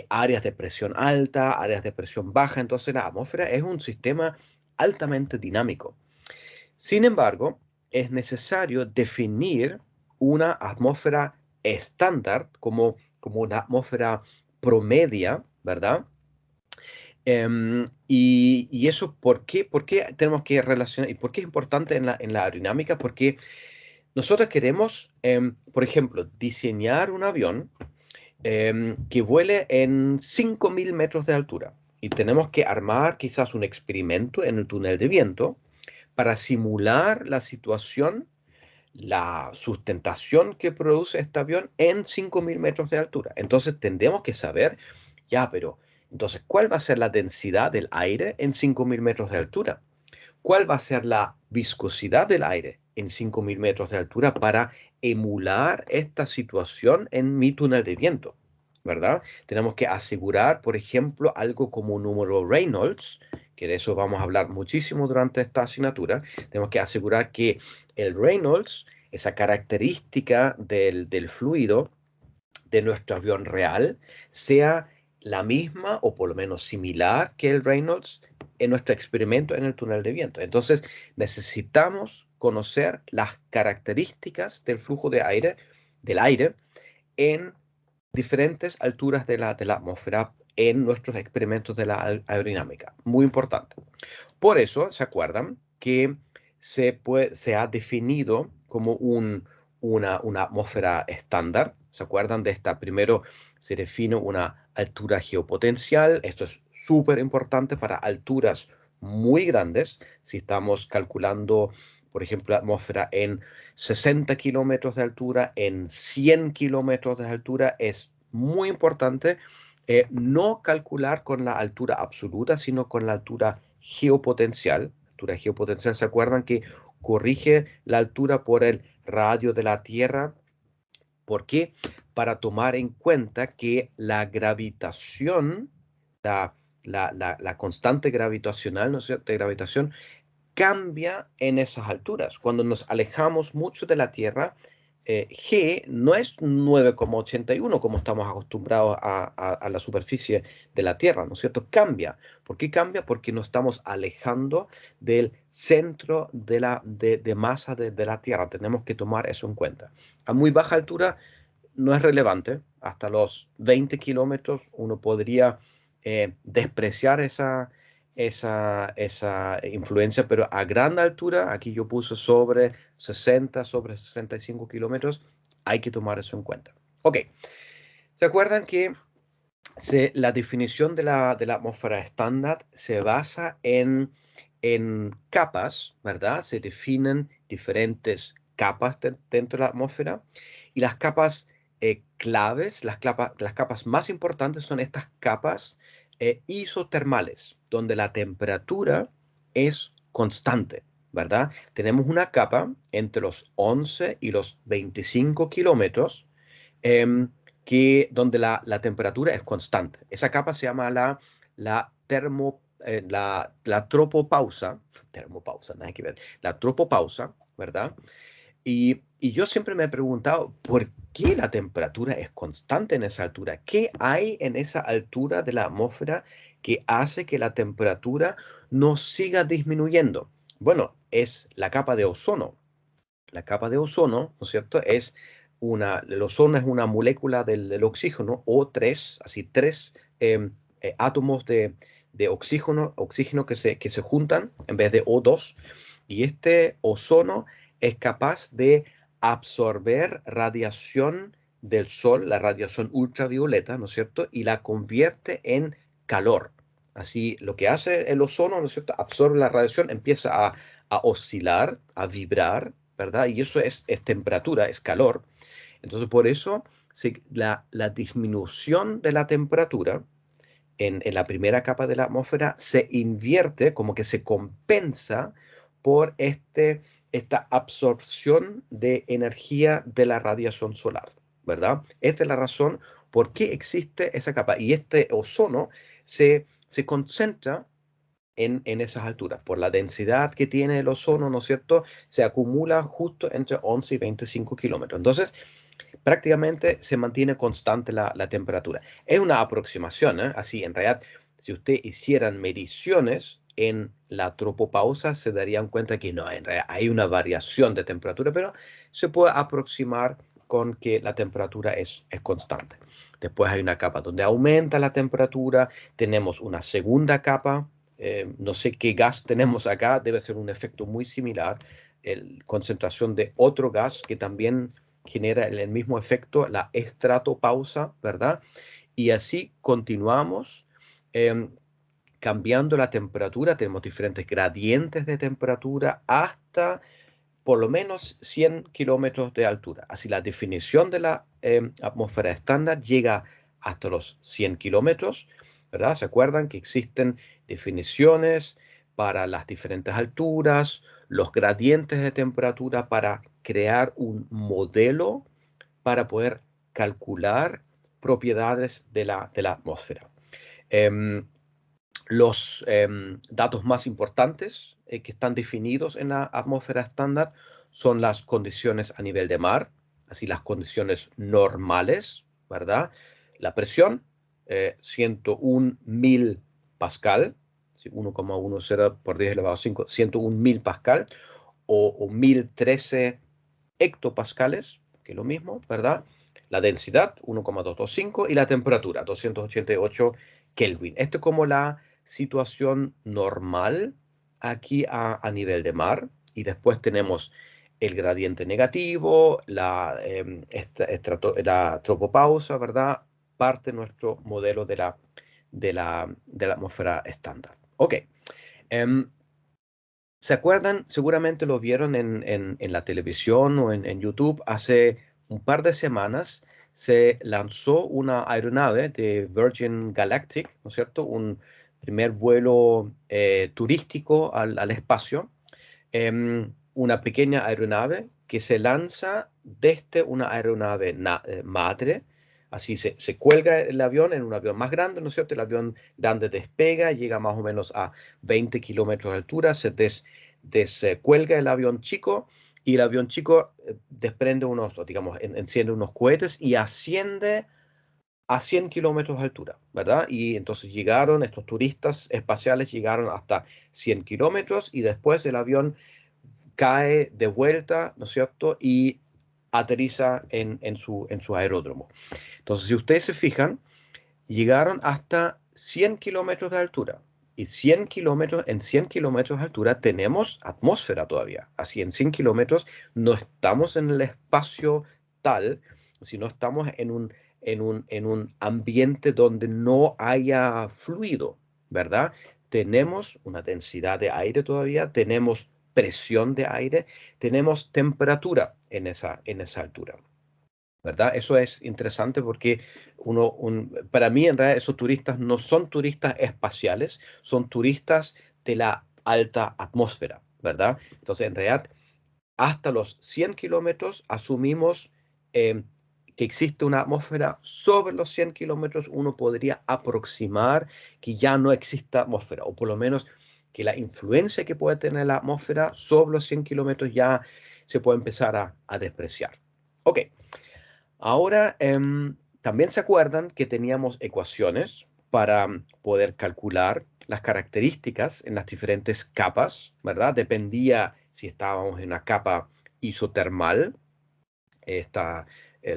áreas de presión alta, áreas de presión baja, entonces la atmósfera es un sistema altamente dinámico. Sin embargo, es necesario definir una atmósfera estándar como una atmósfera promedia, ¿verdad? Y eso, ¿por qué tenemos que relacionar y por qué es importante en la aerodinámica? Porque nosotros queremos, por ejemplo, diseñar un avión que vuele en 5.000 metros de altura y tenemos que armar quizás un experimento en el túnel de viento para simular la situación, la sustentación que produce este avión en 5.000 metros de altura. Entonces tendremos que saber, ya, pero entonces, ¿cuál va a ser la densidad del aire en 5.000 metros de altura? ¿Cuál va a ser la viscosidad del aire en 5.000 metros de altura para emular esta situación en mi túnel de viento? ¿Verdad? Tenemos que asegurar, por ejemplo, algo como un número Reynolds, que de eso vamos a hablar muchísimo durante esta asignatura. Tenemos que asegurar que el Reynolds, esa característica del fluido de nuestro avión real, sea la misma o por lo menos similar que el Reynolds en nuestro experimento en el túnel de viento. Entonces, necesitamos conocer las características del flujo del aire en diferentes alturas de la atmósfera en nuestros experimentos de la aerodinámica. Muy importante. Por eso, ¿se acuerdan que se ha definido como una atmósfera estándar? ¿Se acuerdan de esta? Primero se define una altura geopotencial. Esto es súper importante para alturas muy grandes. Si estamos calculando, por ejemplo, la atmósfera en 60 kilómetros de altura, en 100 kilómetros de altura, es muy importante no calcular con la altura absoluta, sino con la altura geopotencial. Altura geopotencial, ¿se acuerdan que corrige la altura por el radio de la Tierra? ¿Por qué? Para tomar en cuenta que la gravitación, la constante gravitacional, ¿no es cierto?, de gravitación, cambia en esas alturas. Cuando nos alejamos mucho de la Tierra, G no es 9,81 como estamos acostumbrados a la superficie de la Tierra, ¿no es cierto? Cambia. ¿Por qué cambia? Porque nos estamos alejando del centro de masa de la Tierra. Tenemos que tomar eso en cuenta. A muy baja altura no es relevante. Hasta los 20 kilómetros uno podría despreciar esa influencia, pero a gran altura, aquí yo puse sobre 60, sobre 65 kilómetros, hay que tomar eso en cuenta. Ok, ¿se acuerdan que la definición de la atmósfera estándar se basa en capas, ¿verdad? Se definen diferentes capas dentro de la atmósfera y las capas claves, las capas más importantes son estas capas isotermales, donde la temperatura es constante, ¿verdad? Tenemos una capa entre los 11 y los 25 kilómetros donde la temperatura es constante. Esa capa se llama la tropopausa, nada que ver, la tropopausa, ¿verdad? Y yo siempre me he preguntado, ¿por qué la temperatura es constante en esa altura? ¿Qué hay en esa altura de la atmósfera que hace que la temperatura no siga disminuyendo? Bueno, es la capa de ozono. La capa de ozono, ¿no es cierto? El ozono es una molécula del oxígeno, O3, así tres átomos de oxígeno que se juntan en vez de O2, y este ozono es capaz de absorber radiación del sol, la radiación ultravioleta, ¿no es cierto? Y la convierte en calor. Así, lo que hace el ozono, ¿no es cierto? Absorbe la radiación, empieza a oscilar, a vibrar, ¿verdad? Y eso es temperatura, es calor. Entonces, por eso la disminución de la temperatura en la primera capa de la atmósfera se invierte, como que se compensa por esta absorción de energía de la radiación solar, ¿verdad? Esta es la razón por qué existe esa capa. Y este ozono se concentra en esas alturas. Por la densidad que tiene el ozono, ¿no es cierto? Se acumula justo entre 11 y 25 kilómetros. Entonces, prácticamente se mantiene constante la temperatura. Es una aproximación, ¿eh? Así, en realidad, si usted hicieran mediciones en la tropopausa, se darían cuenta que no, en realidad hay una variación de temperatura, pero se puede aproximar con que la temperatura es constante. Después hay una capa donde aumenta la temperatura, tenemos una segunda capa, no sé qué gas tenemos acá, debe ser un efecto muy similar, concentración de otro gas que también genera el mismo efecto, la estratopausa, ¿verdad? Y así continuamos cambiando la temperatura, tenemos diferentes gradientes de temperatura hasta por lo menos 100 kilómetros de altura. Así la definición de la atmósfera estándar llega hasta los 100 kilómetros, ¿verdad? ¿Se acuerdan que existen definiciones para las diferentes alturas, los gradientes de temperatura para crear un modelo para poder calcular propiedades de la atmósfera? Los datos más importantes que están definidos en la atmósfera estándar son las condiciones a nivel de mar, así las condiciones normales, ¿verdad? La presión, 101.000 pascal, 1,10 por 10 elevado a 5, 101.000 pascal, o 1.013 hectopascales, que es lo mismo, ¿verdad? La densidad, 1,225, y la temperatura, 288 Kelvin. Esto es como la situación normal aquí a nivel de mar, y después tenemos el gradiente negativo, la tropopausa, ¿verdad? Parte de nuestro modelo de la atmósfera estándar. Ok. ¿Se acuerdan? Seguramente lo vieron en la televisión o en YouTube. Hace un par de semanas se lanzó una aeronave de Virgin Galactic, ¿no es cierto? Un primer vuelo turístico al espacio. Una pequeña aeronave que se lanza desde una aeronave madre. Así se cuelga el avión en un avión más grande, ¿no es cierto? El avión grande despega, llega más o menos a 20 kilómetros de altura, se descuelga el avión chico, y el avión chico desprende enciende unos cohetes y asciende a 100 kilómetros de altura, ¿verdad? Y entonces estos turistas espaciales llegaron hasta 100 kilómetros, y después el avión cae de vuelta, ¿no es cierto? Y aterriza en su aeródromo. Entonces, si ustedes se fijan, llegaron hasta 100 kilómetros de altura. Y 100 kilómetros de altura tenemos atmósfera todavía. Así, en 100 kilómetros no estamos en el espacio tal, sino estamos en un ambiente donde no haya fluido, ¿verdad? Tenemos una densidad de aire todavía, tenemos presión de aire, tenemos temperatura en esa altura, ¿verdad? Eso es interesante porque para mí, en realidad, esos turistas no son turistas espaciales, son turistas de la alta atmósfera, ¿verdad? Entonces, en realidad, hasta los 100 kilómetros asumimos que existe una atmósfera. Sobre los 100 kilómetros uno podría aproximar que ya no exista atmósfera, o por lo menos que la influencia que puede tener la atmósfera sobre los 100 kilómetros ya se puede empezar a despreciar. Ok. Ahora, también se acuerdan que teníamos ecuaciones para poder calcular las características en las diferentes capas, ¿verdad? Dependía si estábamos en una capa isotermal, esta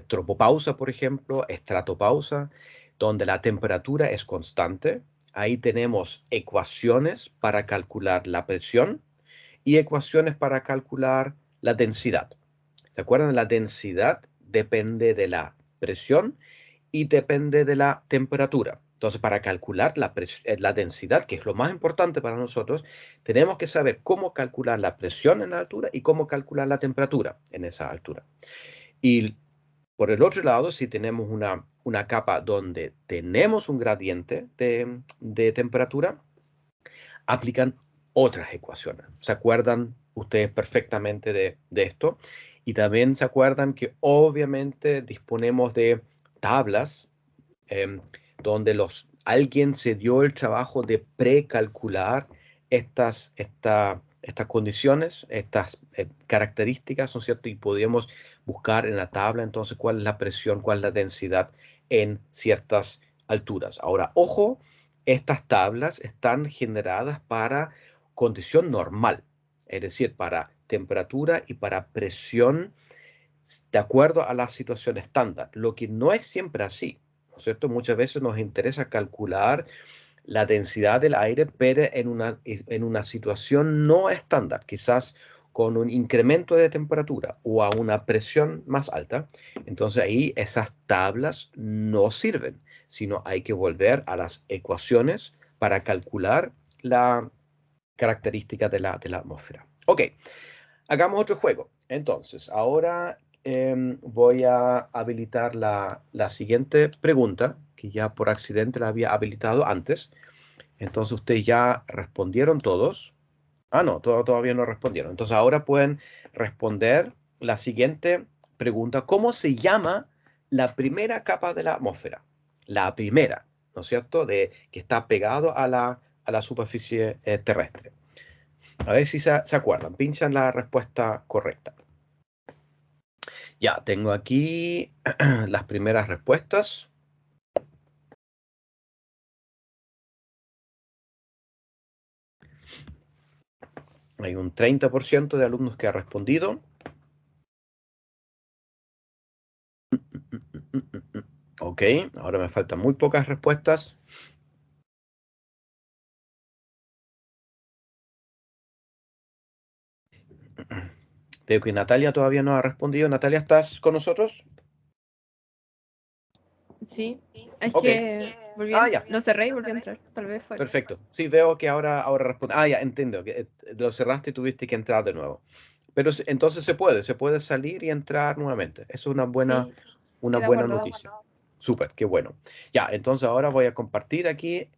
tropopausa, por ejemplo, estratopausa, donde la temperatura es constante. Ahí tenemos ecuaciones para calcular la presión y ecuaciones para calcular la densidad. ¿Se acuerdan? La densidad depende de la presión y depende de la temperatura. Entonces, para calcular la densidad, que es lo más importante para nosotros, tenemos que saber cómo calcular la presión en la altura y cómo calcular la temperatura en esa altura. Y por el otro lado, si tenemos una capa donde tenemos un gradiente de temperatura, aplican otras ecuaciones. ¿Se acuerdan ustedes perfectamente de esto? Y también se acuerdan que obviamente disponemos de tablas donde alguien se dio el trabajo de precalcular estas condiciones, estas características, ¿no es cierto? Y podíamos buscar en la tabla entonces cuál es la presión, cuál es la densidad en ciertas alturas. Ahora, ojo, estas tablas están generadas para condición normal, es decir, para temperatura y para presión de acuerdo a la situación estándar, lo que no es siempre así, ¿no es cierto? Muchas veces nos interesa calcular la densidad del aire, pero en una situación no estándar, quizás con un incremento de temperatura o a una presión más alta. Entonces ahí esas tablas no sirven, sino hay que volver a las ecuaciones para calcular la característica de la atmósfera. Ok, hagamos otro juego. Entonces, ahora voy a habilitar la siguiente pregunta, que ya por accidente la había habilitado antes. Entonces, ustedes ya respondieron todos. Ah, no, todavía no respondieron. Entonces, ahora pueden responder la siguiente pregunta. ¿Cómo se llama la primera capa de la atmósfera? La primera, ¿no es cierto? Que está pegado a la superficie terrestre. A ver si se acuerdan. Pinchan la respuesta correcta. Ya, tengo aquí las primeras respuestas. Hay un 30% de alumnos que ha respondido. Ok, ahora me faltan muy pocas respuestas. Veo que Natalia todavía no ha respondido. Natalia, ¿estás con nosotros? Sí, es Ok. que volví Ya. lo cerré y volví a entrar. Tal vez fue eso. Perfecto. Sí, veo que ahora responde. Ya, entiendo. Que lo cerraste y tuviste que entrar de nuevo. Pero entonces se puede salir y entrar nuevamente. Eso es una buena Queda guardado. noticia. Súper, qué bueno. Ya, entonces ahora voy a compartir aquí.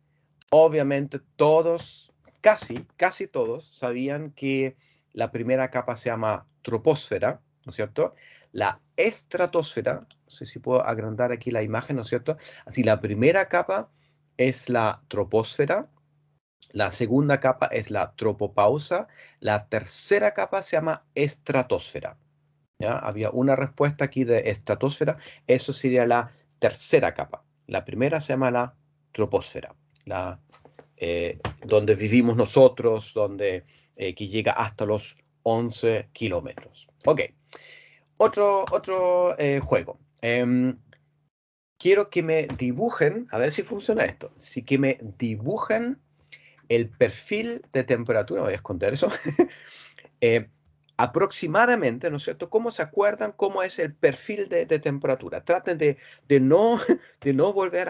Obviamente todos, casi todos, sabían que la primera capa se llama troposfera, ¿no es cierto? La estratosfera, no sé si puedo agrandar aquí la imagen, ¿no es cierto? Así, la primera capa es la troposfera, la segunda capa es la tropopausa, la tercera capa se llama estratosfera. ¿Ya? Había una respuesta aquí de estratosfera, eso sería la tercera capa. La primera se llama la troposfera, donde vivimos nosotros, que llega hasta los 11 kilómetros. Ok, otro juego. Quiero que me dibujen, a ver si funciona esto, que me dibujen el perfil de temperatura, voy a esconder eso, aproximadamente, ¿no es cierto? ¿Cómo se acuerdan cómo es el perfil de temperatura? Traten de no volver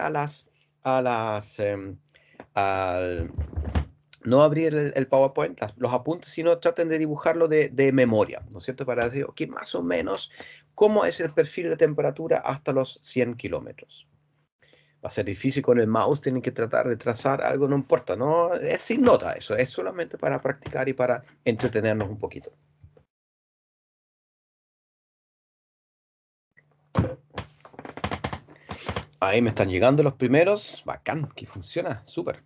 no abrir el PowerPoint, los apuntes, sino traten de dibujarlo de memoria, ¿no es cierto? Para decir, ok, más o menos, ¿cómo es el perfil de temperatura hasta los 100 kilómetros? Va a ser difícil con el mouse, tienen que tratar de trazar algo, no importa, no es sin nota eso, es solamente para practicar y para entretenernos un poquito. Ahí me están llegando los primeros, bacán, que funciona, súper.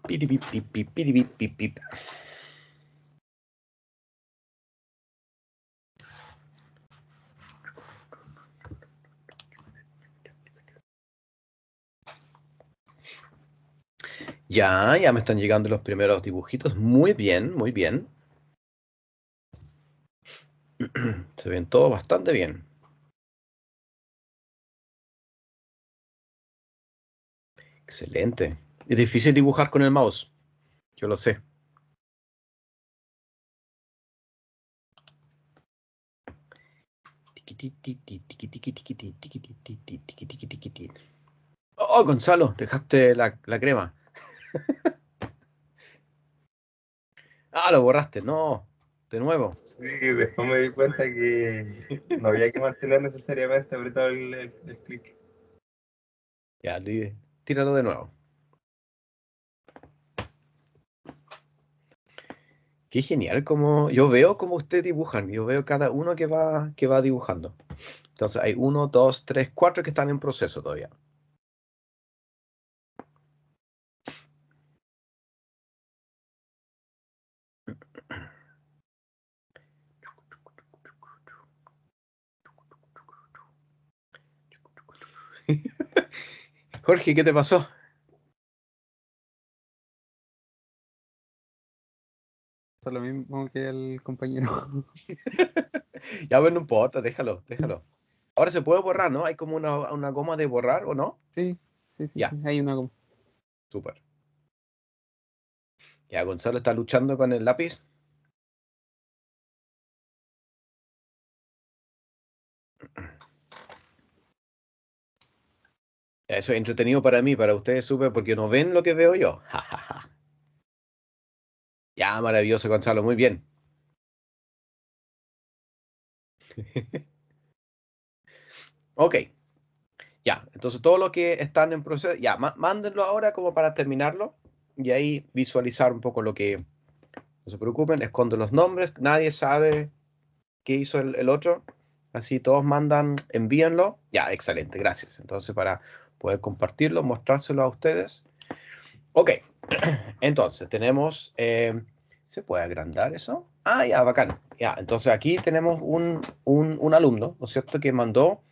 Piripip, pip, piripip, pip, pip. Ya me están llegando los primeros dibujitos. Muy bien, muy bien. Se ven todos bastante bien. Excelente. Es difícil dibujar con el mouse. Yo lo sé. Oh, Gonzalo, dejaste la crema. Ah, lo borraste. No, de nuevo. Sí, después me di cuenta que no había que mantener necesariamente apretado el clic. Ya, tíralo de nuevo. Qué genial como yo veo cómo ustedes dibujan. Yo veo cada uno que va dibujando. Entonces hay 1, 2, 3, 4 que están en proceso todavía. Jorge, ¿qué te pasó? Eso es lo mismo que el compañero. Ya, bueno, no importa, déjalo. Ahora se puede borrar, ¿no? Hay como una goma de borrar, ¿o no? Sí, sí, Ya. sí, hay una como. Súper. Ya, Gonzalo está luchando con el lápiz. Ya, eso es entretenido para mí, para ustedes súper, porque no ven lo que veo yo. Ja, ja, ja. Ya, maravilloso, Gonzalo, muy bien. Ok. Ya, entonces todo lo que están en proceso, ya, mándenlo ahora como para terminarlo y ahí visualizar un poco lo que, no se preocupen, escondo los nombres, nadie sabe qué hizo el otro, así todos mandan, envíenlo, ya, excelente, gracias. Entonces para poder compartirlo, mostrárselo a ustedes. Ok, entonces tenemos, ¿se puede agrandar eso? Ah, ya, bacán. Ya, entonces aquí tenemos un alumno, ¿no es cierto?, que mandó.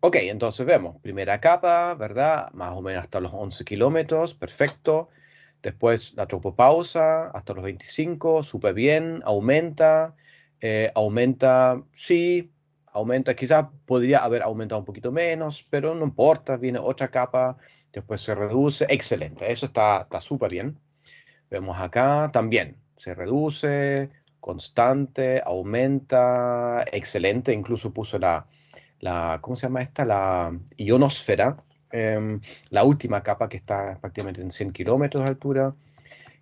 Ok, entonces vemos, primera capa, ¿verdad? Más o menos hasta los 11 kilómetros, perfecto. Después la tropopausa hasta los 25, súper bien, aumenta, sí, aumenta, quizás podría haber aumentado un poquito menos, pero no importa, viene otra capa, después se reduce, excelente, eso está súper bien. Vemos acá también, se reduce, constante, aumenta, excelente, incluso puso ¿cómo se llama esta? La ionosfera, la última capa que está prácticamente en 100 kilómetros de altura.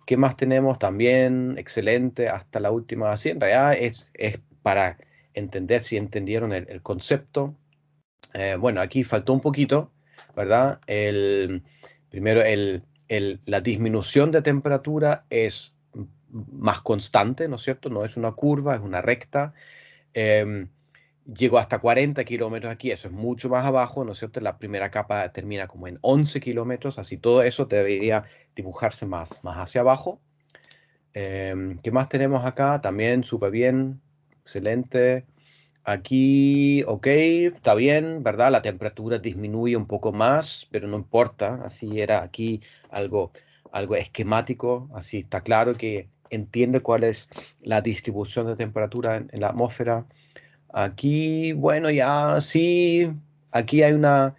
¿Qué más tenemos? También excelente hasta la última, sí, en realidad es para entender si entendieron el concepto. Bueno, aquí faltó un poquito, ¿verdad? Primero, la disminución de temperatura es más constante, ¿no es cierto? No es una curva, es una recta. Em, Llegó hasta 40 kilómetros aquí, eso es mucho más abajo, ¿no es cierto? La primera capa termina como en 11 kilómetros, así todo eso debería dibujarse más hacia abajo. ¿Qué más tenemos acá? También súper bien, excelente. Aquí, ok, está bien, ¿verdad? La temperatura disminuye un poco más, pero no importa, así era aquí algo esquemático, así está claro que entiende cuál es la distribución de temperatura en la atmósfera. Aquí, bueno, ya sí, aquí hay la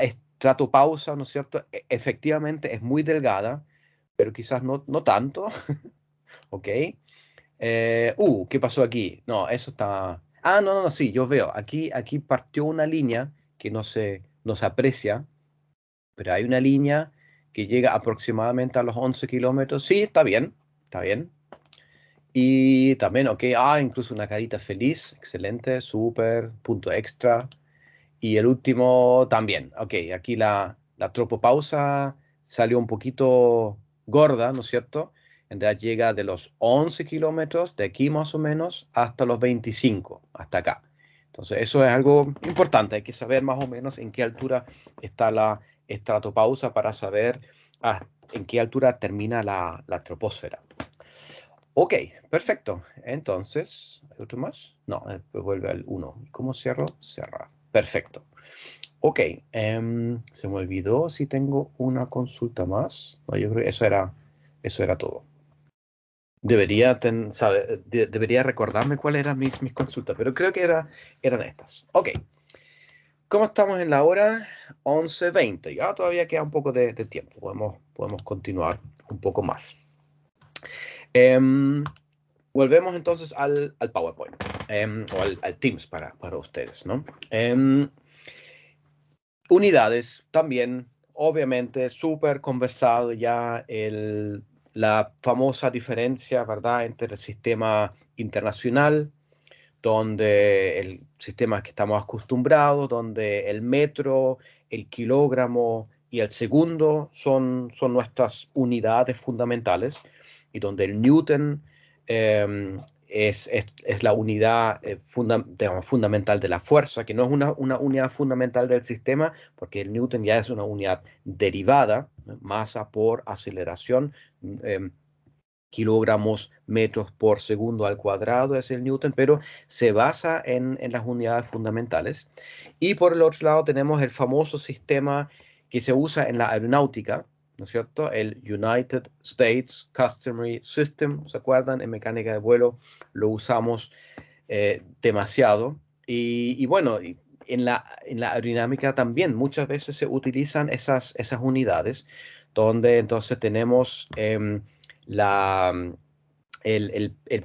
estratopausa, ¿no es cierto? Efectivamente es muy delgada, pero quizás no tanto, ¿ok? ¿Qué pasó aquí? No, eso está. Ah, no, sí, yo veo. Aquí partió una línea que no se aprecia, pero hay una línea que llega aproximadamente a los 11 kilómetros. Sí, está bien, está bien. Y también, ok, incluso una carita feliz, excelente, súper, punto extra. Y el último también, ok, aquí la tropopausa salió un poquito gorda, ¿no es cierto? En realidad llega de los 11 kilómetros, de aquí más o menos, hasta los 25, hasta acá. Entonces, eso es algo importante, hay que saber más o menos en qué altura está la estratopausa para saber en qué altura termina la troposfera. Ok, perfecto. Entonces, ¿hay otro más? No, después vuelve al 1. ¿Cómo cierro? Cerrar. Perfecto. Ok, se me olvidó si tengo una consulta más. No, yo creo que eso era todo. Debería recordarme cuáles eran mis consultas, pero creo que eran estas. Ok. ¿Cómo estamos en la hora? 11:20. Ya todavía queda un poco de tiempo. Podemos continuar un poco más. Volvemos entonces al PowerPoint o al Teams para ustedes, ¿no? Unidades también, obviamente, súper conversado ya la famosa diferencia, ¿verdad?, entre el sistema internacional, donde el sistema que estamos acostumbrados, donde el metro, el kilogramo y el segundo son nuestras unidades fundamentales, y donde el newton es la unidad fundamental de la fuerza, que no es una unidad fundamental del sistema, porque el newton ya es una unidad derivada, ¿no? Masa por aceleración, kilogramos, metros por segundo al cuadrado es el newton, pero se basa en las unidades fundamentales. Y por el otro lado tenemos el famoso sistema que se usa en la aeronáutica, ¿no es cierto? El United States Customary System, ¿se acuerdan? En mecánica de vuelo lo usamos demasiado. Y bueno, en la aerodinámica también muchas veces se utilizan esas unidades, donde entonces tenemos el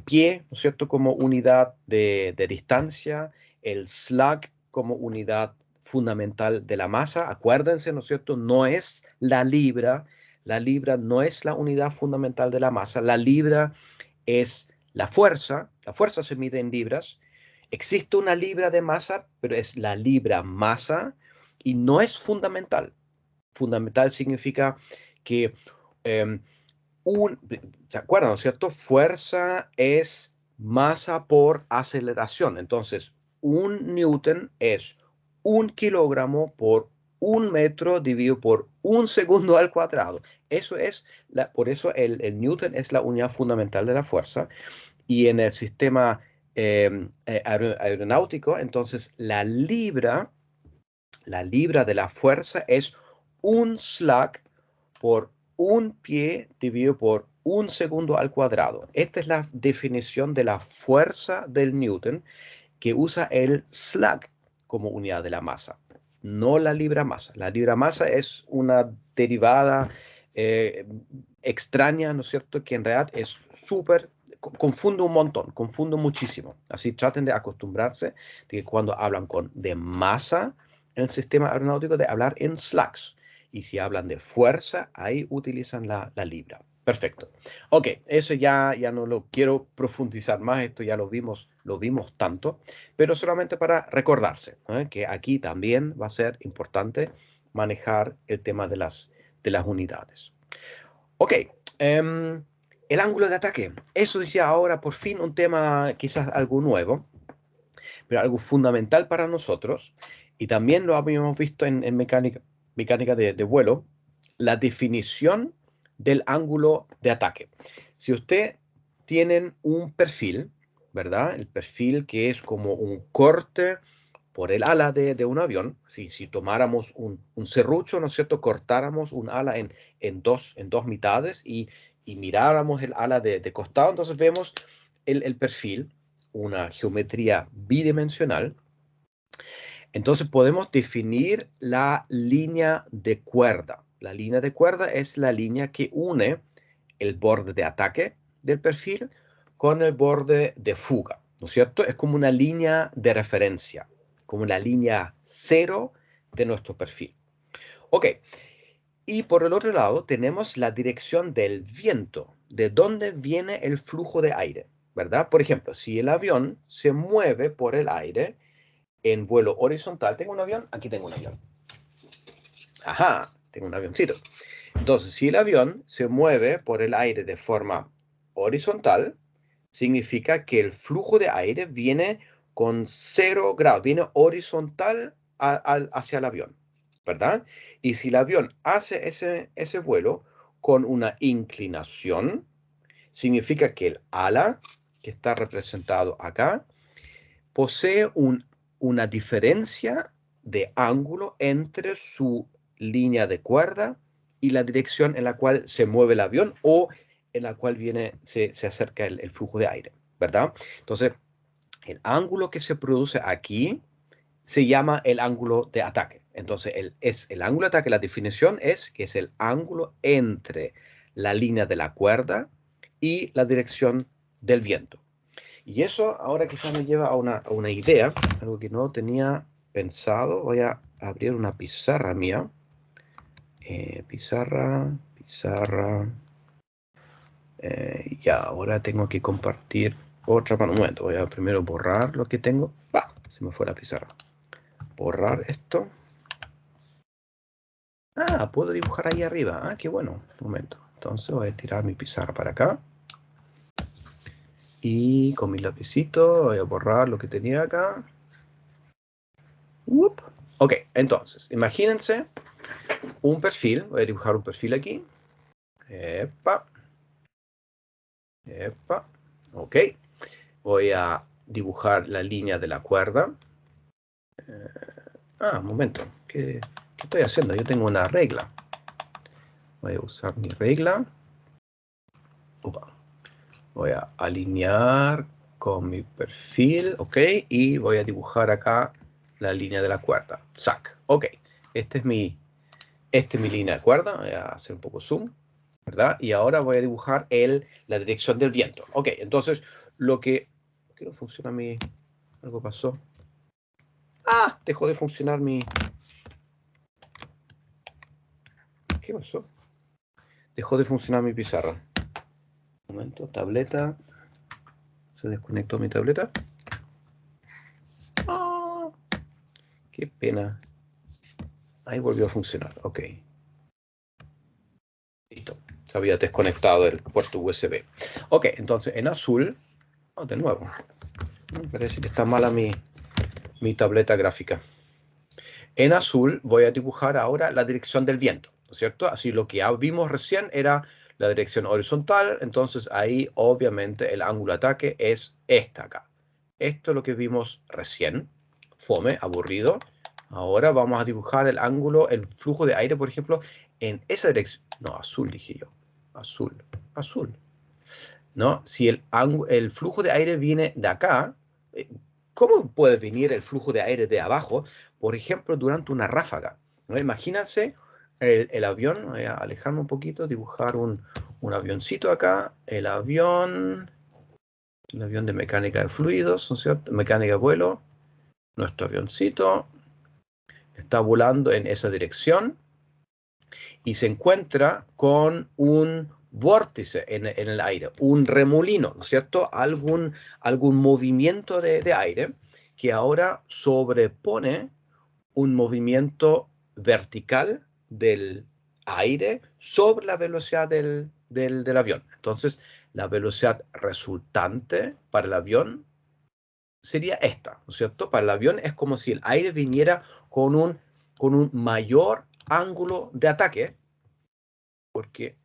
pie, ¿no es cierto?, como unidad de distancia, el slug como unidad fundamental de la masa. Acuérdense, ¿no es cierto?, no es la libra no es la unidad fundamental de la masa, la libra es la fuerza se mide en libras. Existe una libra de masa, pero es la libra masa y no es fundamental. Fundamental significa que ¿se acuerdan, no es cierto? Fuerza es masa por aceleración. Entonces, un newton es 1 kilogramo por 1 metro dividido por 1 segundo al cuadrado. Eso es, por eso el newton es la unidad fundamental de la fuerza. Y en el sistema aeronáutico, entonces la libra de la fuerza es un slug por un pie dividido por 1 segundo al cuadrado. Esta es la definición de la fuerza del newton, que usa el slug como unidad de la masa, no la libra masa. La libra masa es una derivada extraña, ¿no es cierto?, que en realidad es súper, confunde un montón, confunde muchísimo. Así traten de acostumbrarse de que cuando hablan de masa en el sistema aeronáutico, de hablar en slugs. Y si hablan de fuerza, ahí utilizan la libra. Perfecto. Ok, eso ya no lo quiero profundizar más, esto ya lo vimos tanto, pero solamente para recordarse que aquí también va a ser importante manejar el tema de las unidades. Ok, el ángulo de ataque. Eso es ya ahora por fin un tema quizás algo nuevo, pero algo fundamental para nosotros, y también lo habíamos visto en mecánica de vuelo, la definición del ángulo de ataque. Si usted tiene un perfil, ¿verdad? El perfil que es como un corte por el ala de un avión. Si tomáramos un serrucho, ¿no es cierto?, cortáramos un ala en dos mitades y miráramos el ala de costado, entonces vemos el perfil, una geometría bidimensional. Entonces podemos definir la línea de cuerda. La línea de cuerda es la línea que une el borde de ataque del perfil con el borde de fuga, ¿no es cierto? Es como una línea de referencia, como la línea cero de nuestro perfil. Ok, y por el otro lado tenemos la dirección del viento, de dónde viene el flujo de aire, ¿verdad? Por ejemplo, si el avión se mueve por el aire en vuelo horizontal, ¿tengo un avión? Aquí tengo un avión. Ajá, tengo un avioncito. Entonces, si el avión se mueve por el aire de forma horizontal, significa que el flujo de aire viene con 0 grados, viene horizontal hacia el avión, ¿verdad? Y si el avión hace ese vuelo con una inclinación, significa que el ala, que está representado acá, posee una diferencia de ángulo entre su línea de cuerda y la dirección en la cual se mueve el avión o en la cual se acerca el flujo de aire, ¿verdad? Entonces, el ángulo que se produce aquí se llama el ángulo de ataque. Entonces, el ángulo de ataque, la definición es que es el ángulo entre la línea de la cuerda y la dirección del viento. Y eso ahora quizás me lleva a una idea, algo que no tenía pensado. Voy a abrir una pizarra mía. Pizarra. Ya, ahora tengo que compartir otra. Para un momento, voy a primero borrar lo que tengo. Se me fue la pizarra. Borrar esto. Puedo dibujar ahí arriba. Qué bueno. Un momento. Entonces voy a tirar mi pizarra para acá. Y con mi lapicito voy a borrar lo que tenía acá. Ok, entonces, imagínense un perfil. Voy a dibujar un perfil aquí. Epa. Ok. Voy a dibujar la línea de la cuerda. Un momento. ¿Qué estoy haciendo? Yo tengo una regla. Voy a usar mi regla. Voy a alinear con mi perfil. Ok. Y voy a dibujar acá la línea de la cuerda. Sac. Ok. Esta es mi línea de cuerda. Voy a hacer un poco zoom, ¿verdad? Y ahora voy a dibujar la dirección del viento. Ok, entonces ¿por qué no funciona mi... Algo pasó. Dejó de funcionar mi... ¿Qué pasó? Dejó de funcionar mi pizarra. Un momento, tableta. Se desconectó mi tableta. Qué pena. Ahí volvió a funcionar. Ok. Listo. Se había desconectado el puerto USB. Ok, entonces en azul. De nuevo. Me parece que está mala mi tableta gráfica. En azul voy a dibujar ahora la dirección del viento, ¿no es cierto? Así lo que ya vimos recién era la dirección horizontal, entonces ahí obviamente el ángulo de ataque es esta acá. Esto es lo que vimos recién. Fome, aburrido. Ahora vamos a dibujar el ángulo, el flujo de aire, por ejemplo, en esa dirección. No, azul dije yo. Azul. ¿No? Si el flujo de aire viene de acá, ¿cómo puede venir el flujo de aire de abajo? Por ejemplo, durante una ráfaga, ¿no? Imagínense el avión. Voy a alejarme un poquito, dibujar un avioncito acá. El avión de mecánica de fluidos, ¿no es cierto? Mecánica de vuelo. Nuestro avioncito está volando en esa dirección y se encuentra con un vórtice en el aire, un remolino, ¿no es cierto? Algún movimiento de aire que ahora sobrepone un movimiento vertical del aire sobre la velocidad del avión. Entonces, la velocidad resultante para el avión sería esta, ¿no es cierto? Para el avión es como si el aire viniera con un mayor ángulo de ataque, porque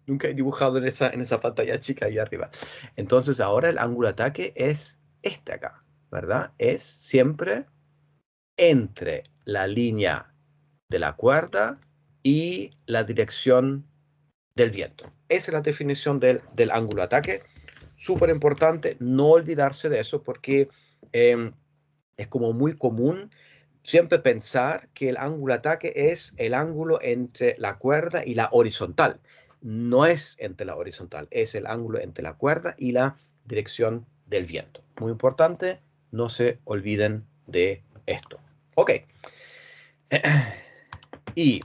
nunca he dibujado en esa pantalla chica ahí arriba. Entonces ahora el ángulo de ataque es este acá, ¿verdad? Es siempre entre la línea de la cuerda y la dirección del viento. Esa es la definición del ángulo de ataque. Súper importante no olvidarse de eso porque es como muy común siempre pensar que el ángulo de ataque es el ángulo entre la cuerda y la horizontal. No es entre la horizontal, es el ángulo entre la cuerda y la dirección del viento. Muy importante, no se olviden de esto. Ok. Y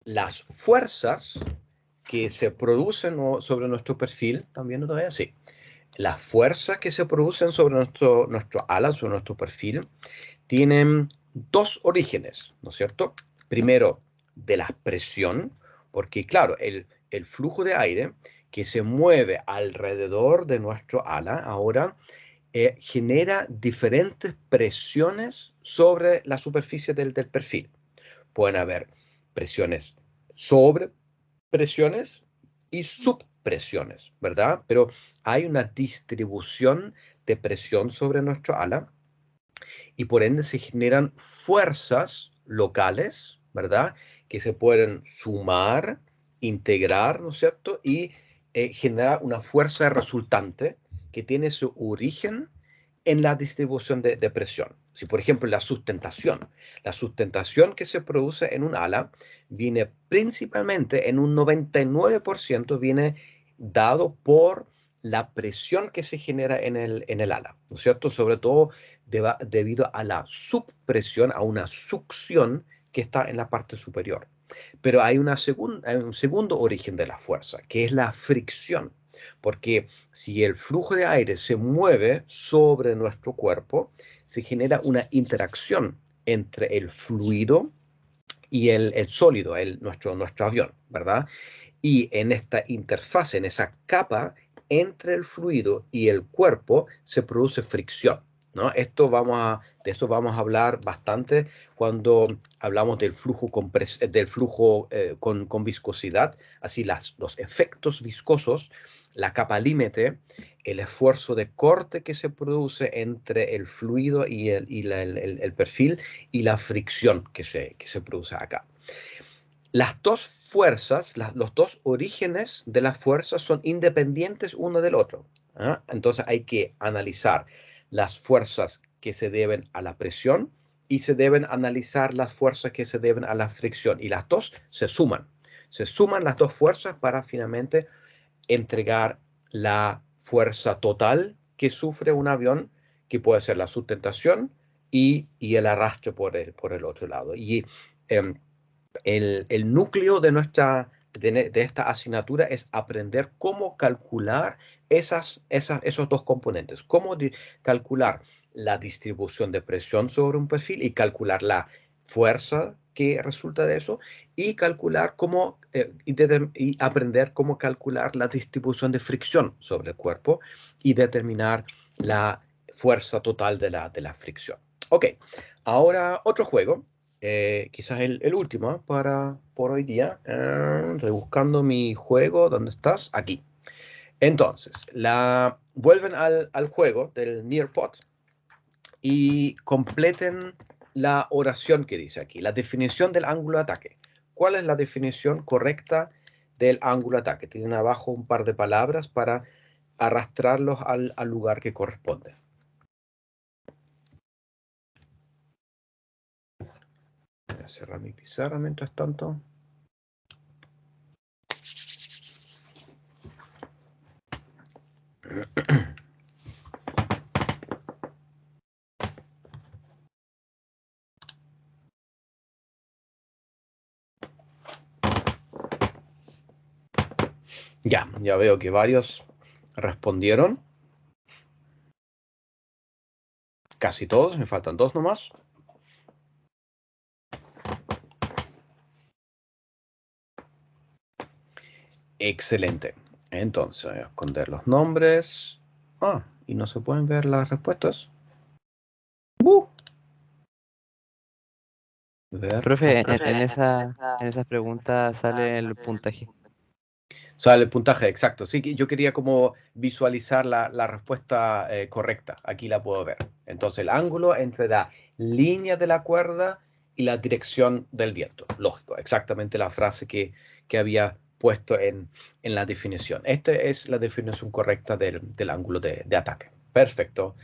las fuerzas que se producen sobre nuestro perfil, también lo voy a decir. Las fuerzas que se producen sobre nuestro ala, sobre nuestro perfil, tienen dos orígenes, ¿no es cierto? Primero, de la presión, porque claro, el flujo de aire que se mueve alrededor de nuestro ala ahora genera diferentes presiones sobre la superficie del perfil. Pueden haber presiones sobre presiones y subpresiones, ¿verdad? Pero hay una distribución de presión sobre nuestro ala y por ende se generan fuerzas locales, ¿verdad? Que se pueden sumar, integrar, ¿no es cierto? Y generar una fuerza resultante que tiene su origen en la distribución de presión. Si, por ejemplo, la sustentación que se produce en un ala viene principalmente, en un 99%, viene dado por la presión que se genera en el ala, ¿no es cierto? Sobre todo debido a la subpresión, a una succión que está en la parte superior. Pero hay un segundo origen de la fuerza, que es la fricción. Porque si el flujo de aire se mueve sobre nuestro cuerpo, se genera una interacción entre el fluido y el sólido, nuestro avión, ¿verdad? Y en esta interfaz, en esa capa entre el fluido y el cuerpo, se produce fricción, ¿no? De esto vamos a hablar bastante cuando hablamos del flujo con viscosidad, así los efectos viscosos, la capa límite, el esfuerzo de corte que se produce entre el fluido y el perfil, y la fricción que se produce acá. Las dos fuerzas, los dos orígenes de las fuerzas son independientes uno del otro, ¿eh? Entonces hay que analizar las fuerzas que se deben a la presión y se deben analizar las fuerzas que se deben a la fricción. Y las dos se suman. Se suman las dos fuerzas para finalmente entregar la fuerza total que sufre un avión, que puede ser la sustentación y el arrastre por el otro lado. Y el núcleo de esta asignatura es aprender cómo calcular esos dos componentes, cómo calcular la distribución de presión sobre un perfil y calcular la fuerza que resulta de eso, y calcular y aprender cómo calcular la distribución de fricción sobre el cuerpo y determinar la fuerza total de la fricción. Ok, ahora otro juego. Quizás el último por hoy día. Estoy buscando mi juego. ¿Dónde estás? Aquí. Entonces, vuelven al juego del Nearpod y completen la oración que dice aquí, la definición del ángulo de ataque. ¿Cuál es la definición correcta del ángulo de ataque? Tienen abajo un par de palabras para arrastrarlos al lugar que corresponde. Voy a cerrar mi pizarra mientras tanto. Ya veo que varios respondieron. Casi todos, me faltan dos nomás. Excelente. Entonces, voy a esconder los nombres. Y no se pueden ver las respuestas. Profe, en esas preguntas sale el puntaje. Sale el puntaje, exacto. Sí, yo quería como visualizar la respuesta correcta. Aquí la puedo ver. Entonces, el ángulo entre la línea de la cuerda y la dirección del viento. Lógico, exactamente la frase que había puesto en la definición. Esta es la definición correcta del ángulo de ataque. Perfecto.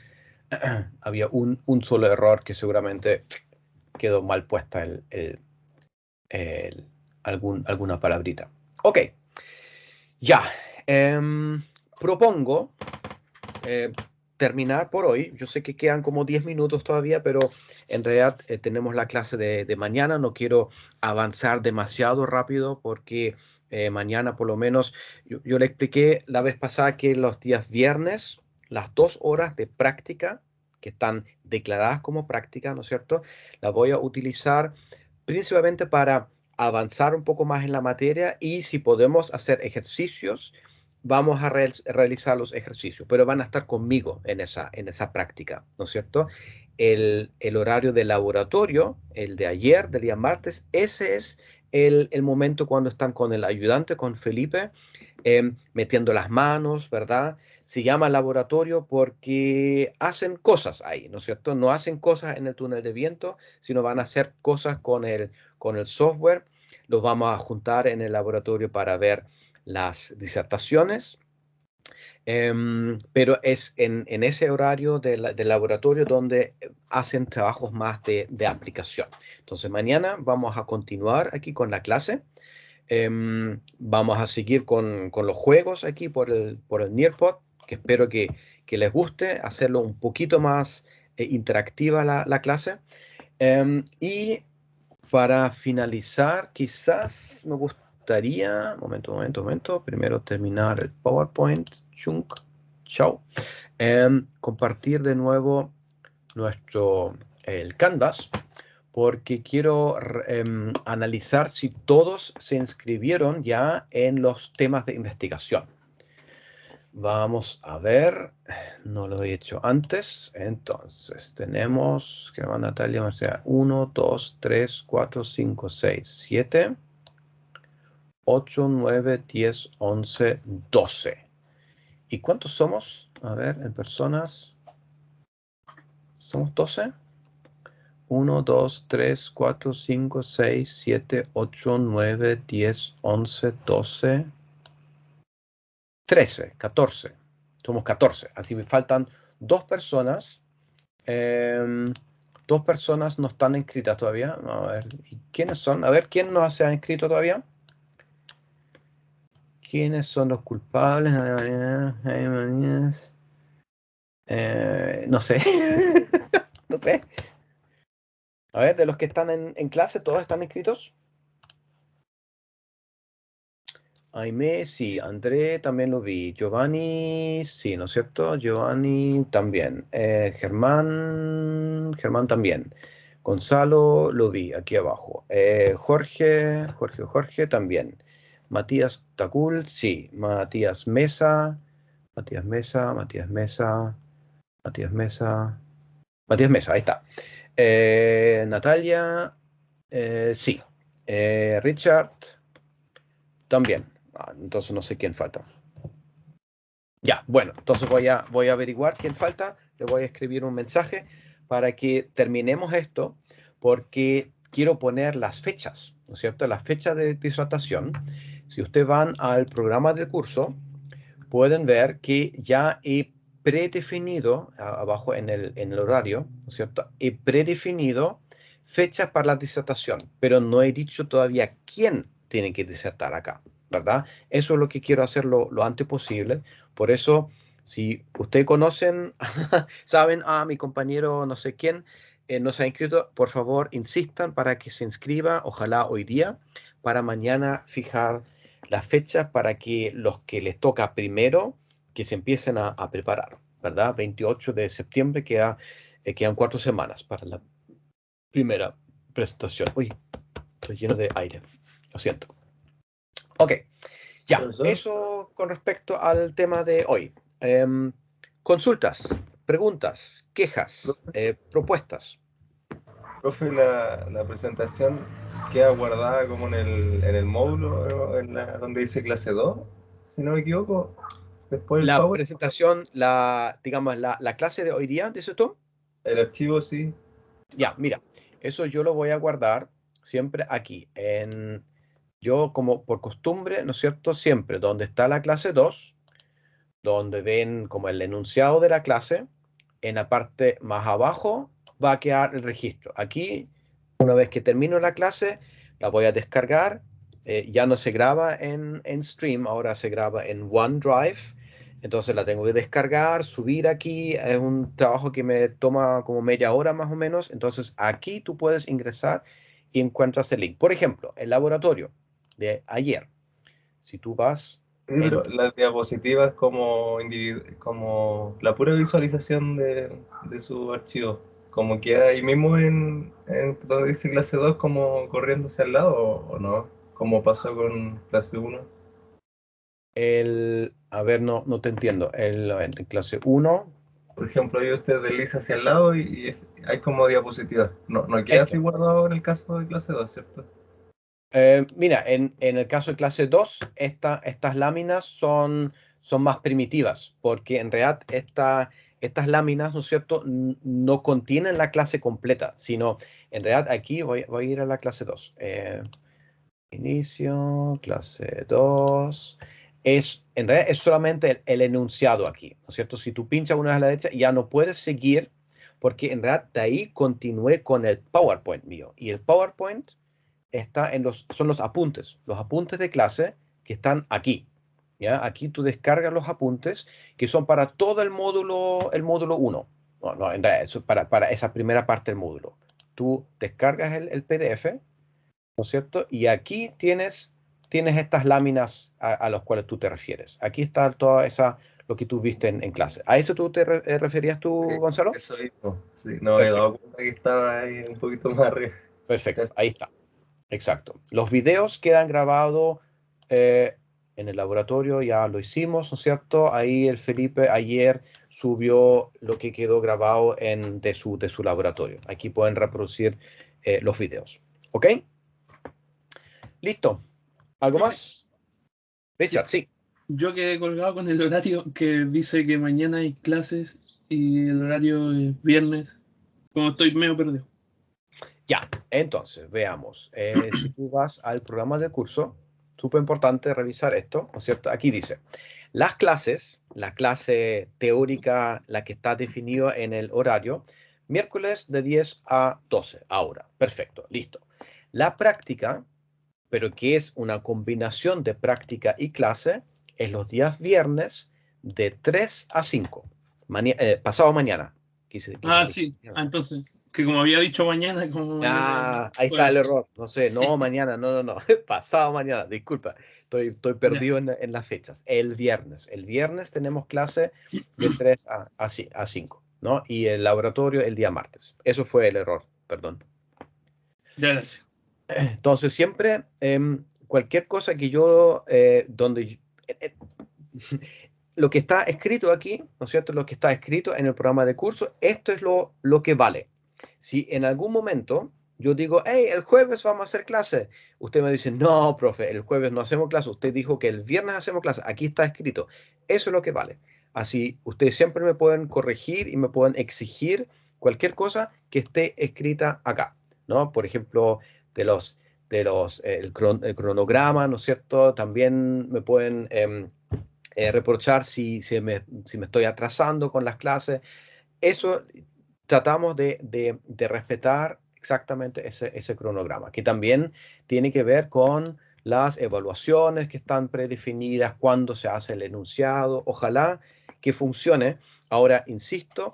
Había un solo error que seguramente quedó mal puesta alguna palabrita. Ok. Ya. Propongo terminar por hoy. Yo sé que quedan como 10 minutos todavía, pero en realidad tenemos la clase de mañana. No quiero avanzar demasiado rápido porque mañana por lo menos, yo le expliqué la vez pasada que los días viernes, las 2 horas de práctica que están declaradas como práctica, ¿no es cierto?, las voy a utilizar principalmente para avanzar un poco más en la materia, y si podemos hacer ejercicios, vamos a realizar los ejercicios, pero van a estar conmigo en esa práctica, ¿no es cierto? El horario de laboratorio, el de ayer, del día martes, ese es el momento cuando están con el ayudante, con Felipe, metiendo las manos, ¿verdad? Se llama laboratorio porque hacen cosas ahí, ¿no es cierto? No hacen cosas en el túnel de viento, sino van a hacer cosas con el software. Los vamos a juntar en el laboratorio para ver las disertaciones. Pero es en ese horario del laboratorio donde hacen trabajos más de aplicación. Entonces mañana vamos a continuar aquí con la clase. Vamos a seguir con los juegos aquí por el Nearpod, que espero que les guste, hacerlo un poquito más interactiva la clase. Y para finalizar, quizás me gustaría, momento, primero terminar el PowerPoint, chunk, chao, compartir de nuevo el Canvas, porque quiero analizar si todos se inscribieron ya en los temas de investigación. Vamos a ver, no lo he hecho antes, entonces tenemos, que va Natalia, o sea, 1, 2, 3, 4, 5, 6, 7, 8, 9, 10, 11, 12. ¿Y cuántos somos? A ver, en personas, ¿somos 12? 1, 2, 3, 4, 5, 6, 7, 8, 9, 10, 11, 12, 13, 14. Somos 14. Así me faltan 2 personas. 2 personas no están inscritas todavía. A ver, ¿y quiénes son? A ver, ¿quién no se ha inscrito todavía? ¿Quiénes son los culpables? No sé. No sé. A ver, de los que están en clase, ¿todos están inscritos? Aimee, sí. André también lo vi. Giovanni, sí, ¿no es cierto? Giovanni también. Germán también. Gonzalo lo vi aquí abajo. Jorge También. Matías Tacul, sí. Matías Mesa, ahí está. Natalia, sí. Richard, también. Entonces no sé quién falta. Ya, bueno, entonces voy a averiguar quién falta. Le voy a escribir un mensaje para que terminemos esto, porque quiero poner las fechas, ¿no es cierto? Las fechas de disertación. Si ustedes van al programa del curso, pueden ver que ya he predefinido, abajo en el horario, ¿no es cierto? He predefinido fechas para la disertación, pero no he dicho todavía quién tiene que disertar acá, ¿verdad? Eso es lo que quiero hacer lo antes posible. Por eso, si ustedes conocen, saben, mi compañero no sé quién no se ha inscrito, por favor, insistan para que se inscriba, ojalá hoy día, para mañana fijar las fechas para que los que les toca primero, que se empiecen a preparar, ¿verdad? 28 de septiembre quedan 4 semanas para la primera presentación. Uy, estoy lleno de aire, lo siento. Ok, ya, Profesor. eso con respecto al tema de hoy. Consultas, preguntas, quejas, propuestas. Profe, la presentación queda guardada como en el módulo, donde dice clase 2, si no me equivoco. Después el La Power, presentación, digamos, la clase de hoy día, ¿dices tú? el archivo sí. Ya, mira, eso yo lo voy a guardar siempre aquí. Yo, como por costumbre, ¿no es cierto? Siempre donde está la clase 2, donde ven como el enunciado de la clase, en la parte más abajo va a quedar el registro. Aquí, una vez que termino la clase, la voy a descargar. Ya no se graba en Stream, ahora se graba en OneDrive. Entonces la tengo que descargar, subir aquí. Es un trabajo que me toma como media hora más o menos. Entonces aquí tú puedes ingresar y encuentras el link. Por ejemplo, el laboratorio de ayer. Si tú vas Sí, pero las diapositivas como la pura visualización de su archivo, como queda ahí mismo en donde dice clase 2 como corriéndose al lado o no, como pasó con clase 1. a ver, no te entiendo. En clase 1, Por ejemplo, ahí usted desliza hacia el lado y hay como diapositivas. No queda Esto. así guardado en el caso de clase 2, ¿cierto? Mira, en el caso de clase 2, estas láminas son más primitivas, porque en realidad estas láminas, ¿no es cierto?, no contienen la clase completa, sino en realidad aquí voy a ir a la clase 2. Inicio, clase 2. En realidad es solamente el enunciado aquí, ¿no es cierto? Si tú pinchas una vez a la derecha, ya no puedes seguir, porque en realidad de ahí continué con el PowerPoint mío. Y el PowerPoint son los apuntes de clase que están aquí. ¿Ya? Aquí tú descargas los apuntes que son para todo el módulo 1. No, en realidad, eso para esa primera parte del módulo. Tú descargas el PDF, ¿no es cierto? Y aquí tienes estas láminas a las cuales tú te refieres. Aquí está toda lo que tú viste en clase. ¿A eso tú te referías tú, Sí, Gonzalo? eso mismo. Sí, no me he dado cuenta que estaba ahí un poquito más arriba. Perfecto, ahí está. Exacto. Los videos quedan grabados en el laboratorio, ya lo hicimos, ¿no es cierto? Ahí el Felipe ayer subió lo que quedó grabado de su laboratorio. Aquí pueden reproducir los videos. ¿Ok? Listo. ¿Algo Profe. más? Richard, sí. Yo quedé colgado con el horario que dice que mañana hay clases y el horario es viernes. Como estoy medio perdido. Ya, entonces, veamos. Si tú vas al programa de curso, súper importante revisar esto, ¿no es cierto? Aquí dice, las clases, la clase teórica, la que está definida en el horario, miércoles de 10 a 12, ahora. Perfecto, listo. La práctica, pero que es una combinación de práctica y clase, es los días viernes de 3 a 5, pasado mañana. Sí. Entonces, que como había dicho mañana, como mañana. Ahí está el error. No sé, no mañana, no. Pasado mañana, disculpa. Estoy perdido en las fechas. El viernes tenemos clase de 3 a 5, ¿no? Y el laboratorio el día martes. Eso fue el error, perdón. Ya, gracias. Entonces, siempre, cualquier cosa que yo, lo que está escrito aquí, ¿no es cierto? Lo que está escrito en el programa de curso, esto es lo que vale. Si en algún momento yo digo, hey, el jueves vamos a hacer clase, usted me dice, no, profe, el jueves no hacemos clase, usted dijo que el viernes hacemos clase, aquí está escrito. Eso es lo que vale. Así, ustedes siempre me pueden corregir y me pueden exigir cualquier cosa que esté escrita acá, ¿no? Por ejemplo, el cronograma, ¿no es cierto? También me pueden reprochar si me estoy atrasando con las clases. Eso tratamos de respetar exactamente ese cronograma, que también tiene que ver con las evaluaciones que están predefinidas, cuándo se hace el enunciado. Ojalá que funcione. Ahora, insisto,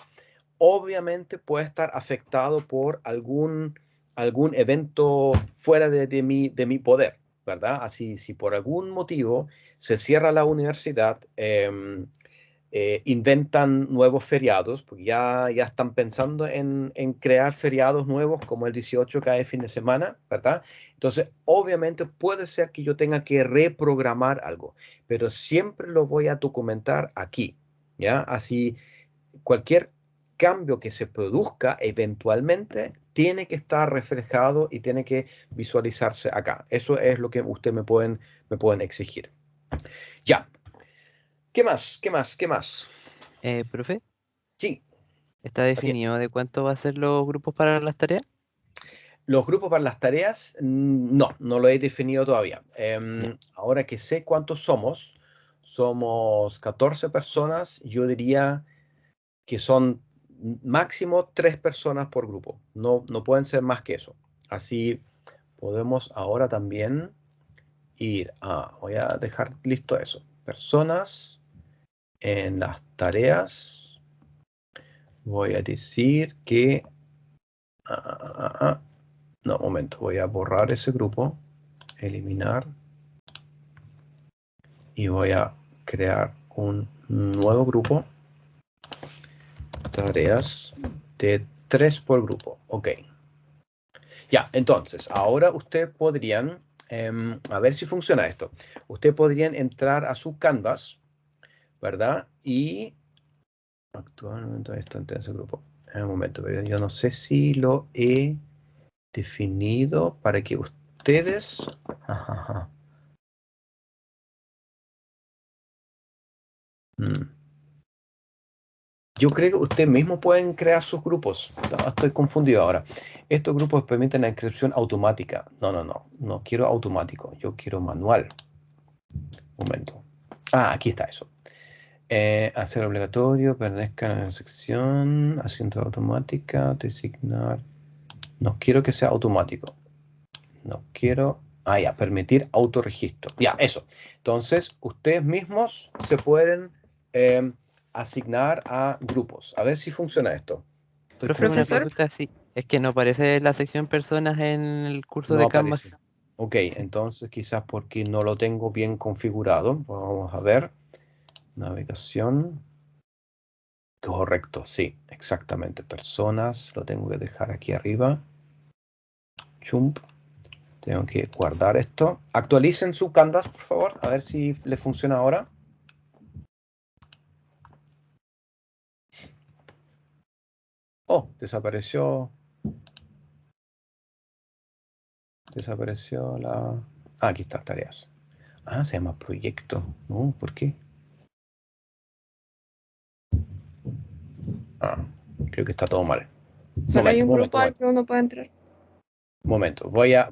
obviamente puede estar afectado por algún evento fuera de mi poder, ¿verdad? Así, si por algún motivo se cierra la universidad, inventan nuevos feriados, porque ya están pensando en crear feriados nuevos como el 18 cada fin de semana, ¿verdad? Entonces, obviamente puede ser que yo tenga que reprogramar algo, pero siempre lo voy a documentar aquí, ¿ya? Así, cualquier cambio que se produzca eventualmente tiene que estar reflejado y tiene que visualizarse acá. Eso es lo que ustedes me pueden exigir. Ya. ¿Qué más? Profe, Sí, ¿está definido de cuánto va a ser los grupos para las tareas? los grupos para las tareas, no lo he definido todavía. Ahora que sé cuántos somos 14 personas, yo diría que son máximo 3 personas por grupo. No pueden ser más que eso. Así podemos ahora también ir voy a dejar listo eso. Personas en las tareas. Voy a decir que... No, momento, voy a borrar ese grupo, eliminar, y voy a crear un nuevo grupo, tareas de 3 por grupo, ok. Ya, entonces, ahora ustedes podrían, a ver si funciona esto, ustedes podrían entrar a su Canvas, ¿verdad? Y actualmente está en ese grupo. En un momento, pero yo no sé si lo he definido para que ustedes... Ajá. Yo creo que ustedes mismos pueden crear sus grupos. No, estoy confundido ahora. Estos grupos permiten la inscripción automática. No quiero automático. Yo quiero manual. Un momento. Aquí está eso. Hacer obligatorio, pertenezcan a la sección, asiento automática, designar. No quiero que sea automático. No quiero... ya, permitir autorregistro. Ya, eso. Entonces, ustedes mismos se pueden asignar a grupos. A ver si funciona esto. Profe, una Profesor. consulta así. Es que no aparece la sección personas en el curso No de aparece. Canvas. Ok, entonces quizás porque no lo tengo bien configurado. Vamos a ver. Navegación. Correcto, sí, exactamente. Personas, lo tengo que dejar aquí arriba. Chump. Tengo que guardar esto. Actualicen su Canvas, por favor, a ver si le funciona ahora. Oh, desapareció. Desapareció la... aquí está, tareas. Se llama proyecto. No, ¿por qué? Creo que está todo mal. Solo hay un grupo al que uno puede entrar. Momento, voy a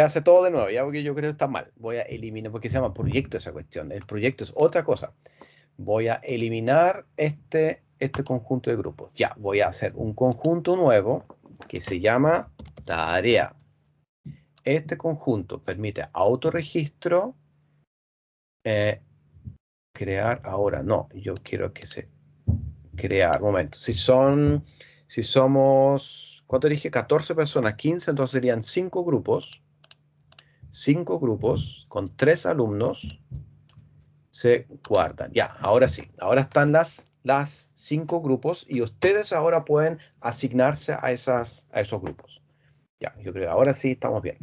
hacer todo de nuevo, ya, porque yo creo que está mal. Voy a eliminar, porque se llama proyecto esa cuestión. El proyecto es otra cosa. Voy a eliminar este conjunto de grupos. Ya, voy a hacer un conjunto nuevo que se llama tarea. Este conjunto permite autorregistro. Crear ahora. No, yo quiero que se... crear. Momento. Si somos... ¿cuánto dije? 14 personas, 15, entonces serían 5 grupos. 5 grupos con 3 alumnos se guardan. Ya, ahora sí. Ahora están las 5 grupos y ustedes ahora pueden asignarse a esos grupos. Ya, yo creo que ahora sí estamos bien.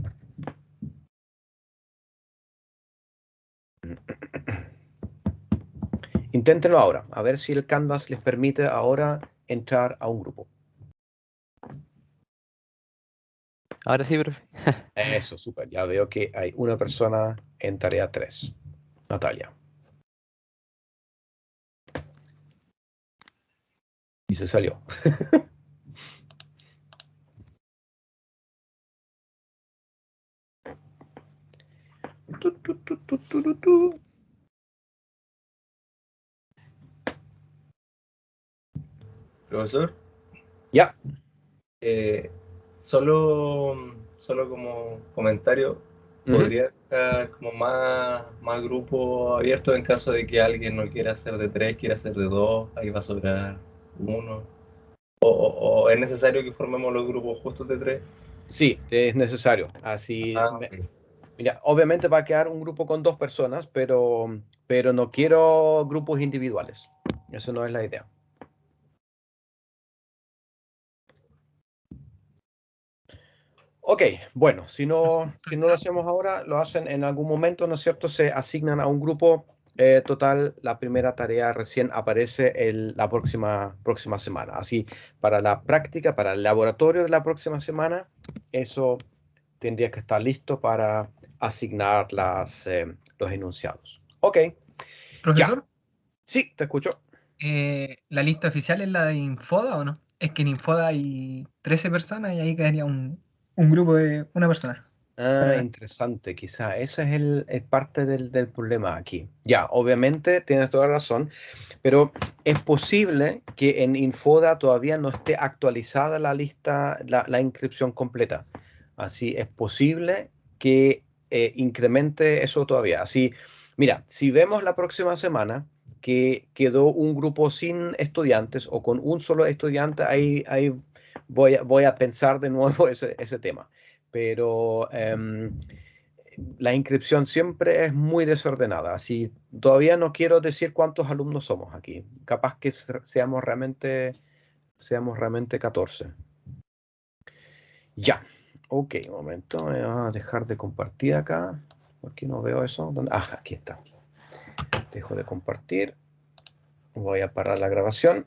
Inténtenlo ahora, a ver si el Canvas les permite ahora entrar a un grupo. Ahora sí, profe. Eso, súper. Ya veo que hay una persona en tarea 3. Natalia. Y se salió. Profesor, Ya. solo como comentario, ¿podría estar como más grupo abierto en caso de que alguien no quiera hacer de 3, quiera hacer de 2, ahí va a sobrar uno? ¿O es necesario que formemos los grupos justos de 3? Sí, es necesario. Así, Ok. mira, obviamente va a quedar un grupo con 2 personas, pero no quiero grupos individuales. Eso no es la idea. Ok, bueno, si no lo hacemos ahora, lo hacen en algún momento, ¿no es cierto? Se asignan a un grupo. Total, la primera tarea recién aparece la próxima semana. Así, para la práctica, para el laboratorio de la próxima semana, eso tendría que estar listo para asignar los enunciados. Ok, Profesor, ya. Sí, te escucho. ¿la lista oficial es la de Infoda o no? Es que en Infoda hay 13 personas y ahí quedaría un grupo de una persona. Interesante, quizá. Ese es el parte del problema aquí. Ya, obviamente tienes toda razón, pero es posible que en Infoda todavía no esté actualizada la lista, la inscripción completa. Así es posible que incremente eso todavía. Así, mira, si vemos la próxima semana que quedó un grupo sin estudiantes o con un solo estudiante, ahí voy a pensar de nuevo ese tema. Pero la inscripción siempre es muy desordenada. Así, todavía no quiero decir cuántos alumnos somos aquí. Capaz que seamos realmente 14. Ya. Ok, un momento. Voy a dejar de compartir acá. ¿Por qué no veo eso? Aquí está. Dejo de compartir. Voy a parar la grabación.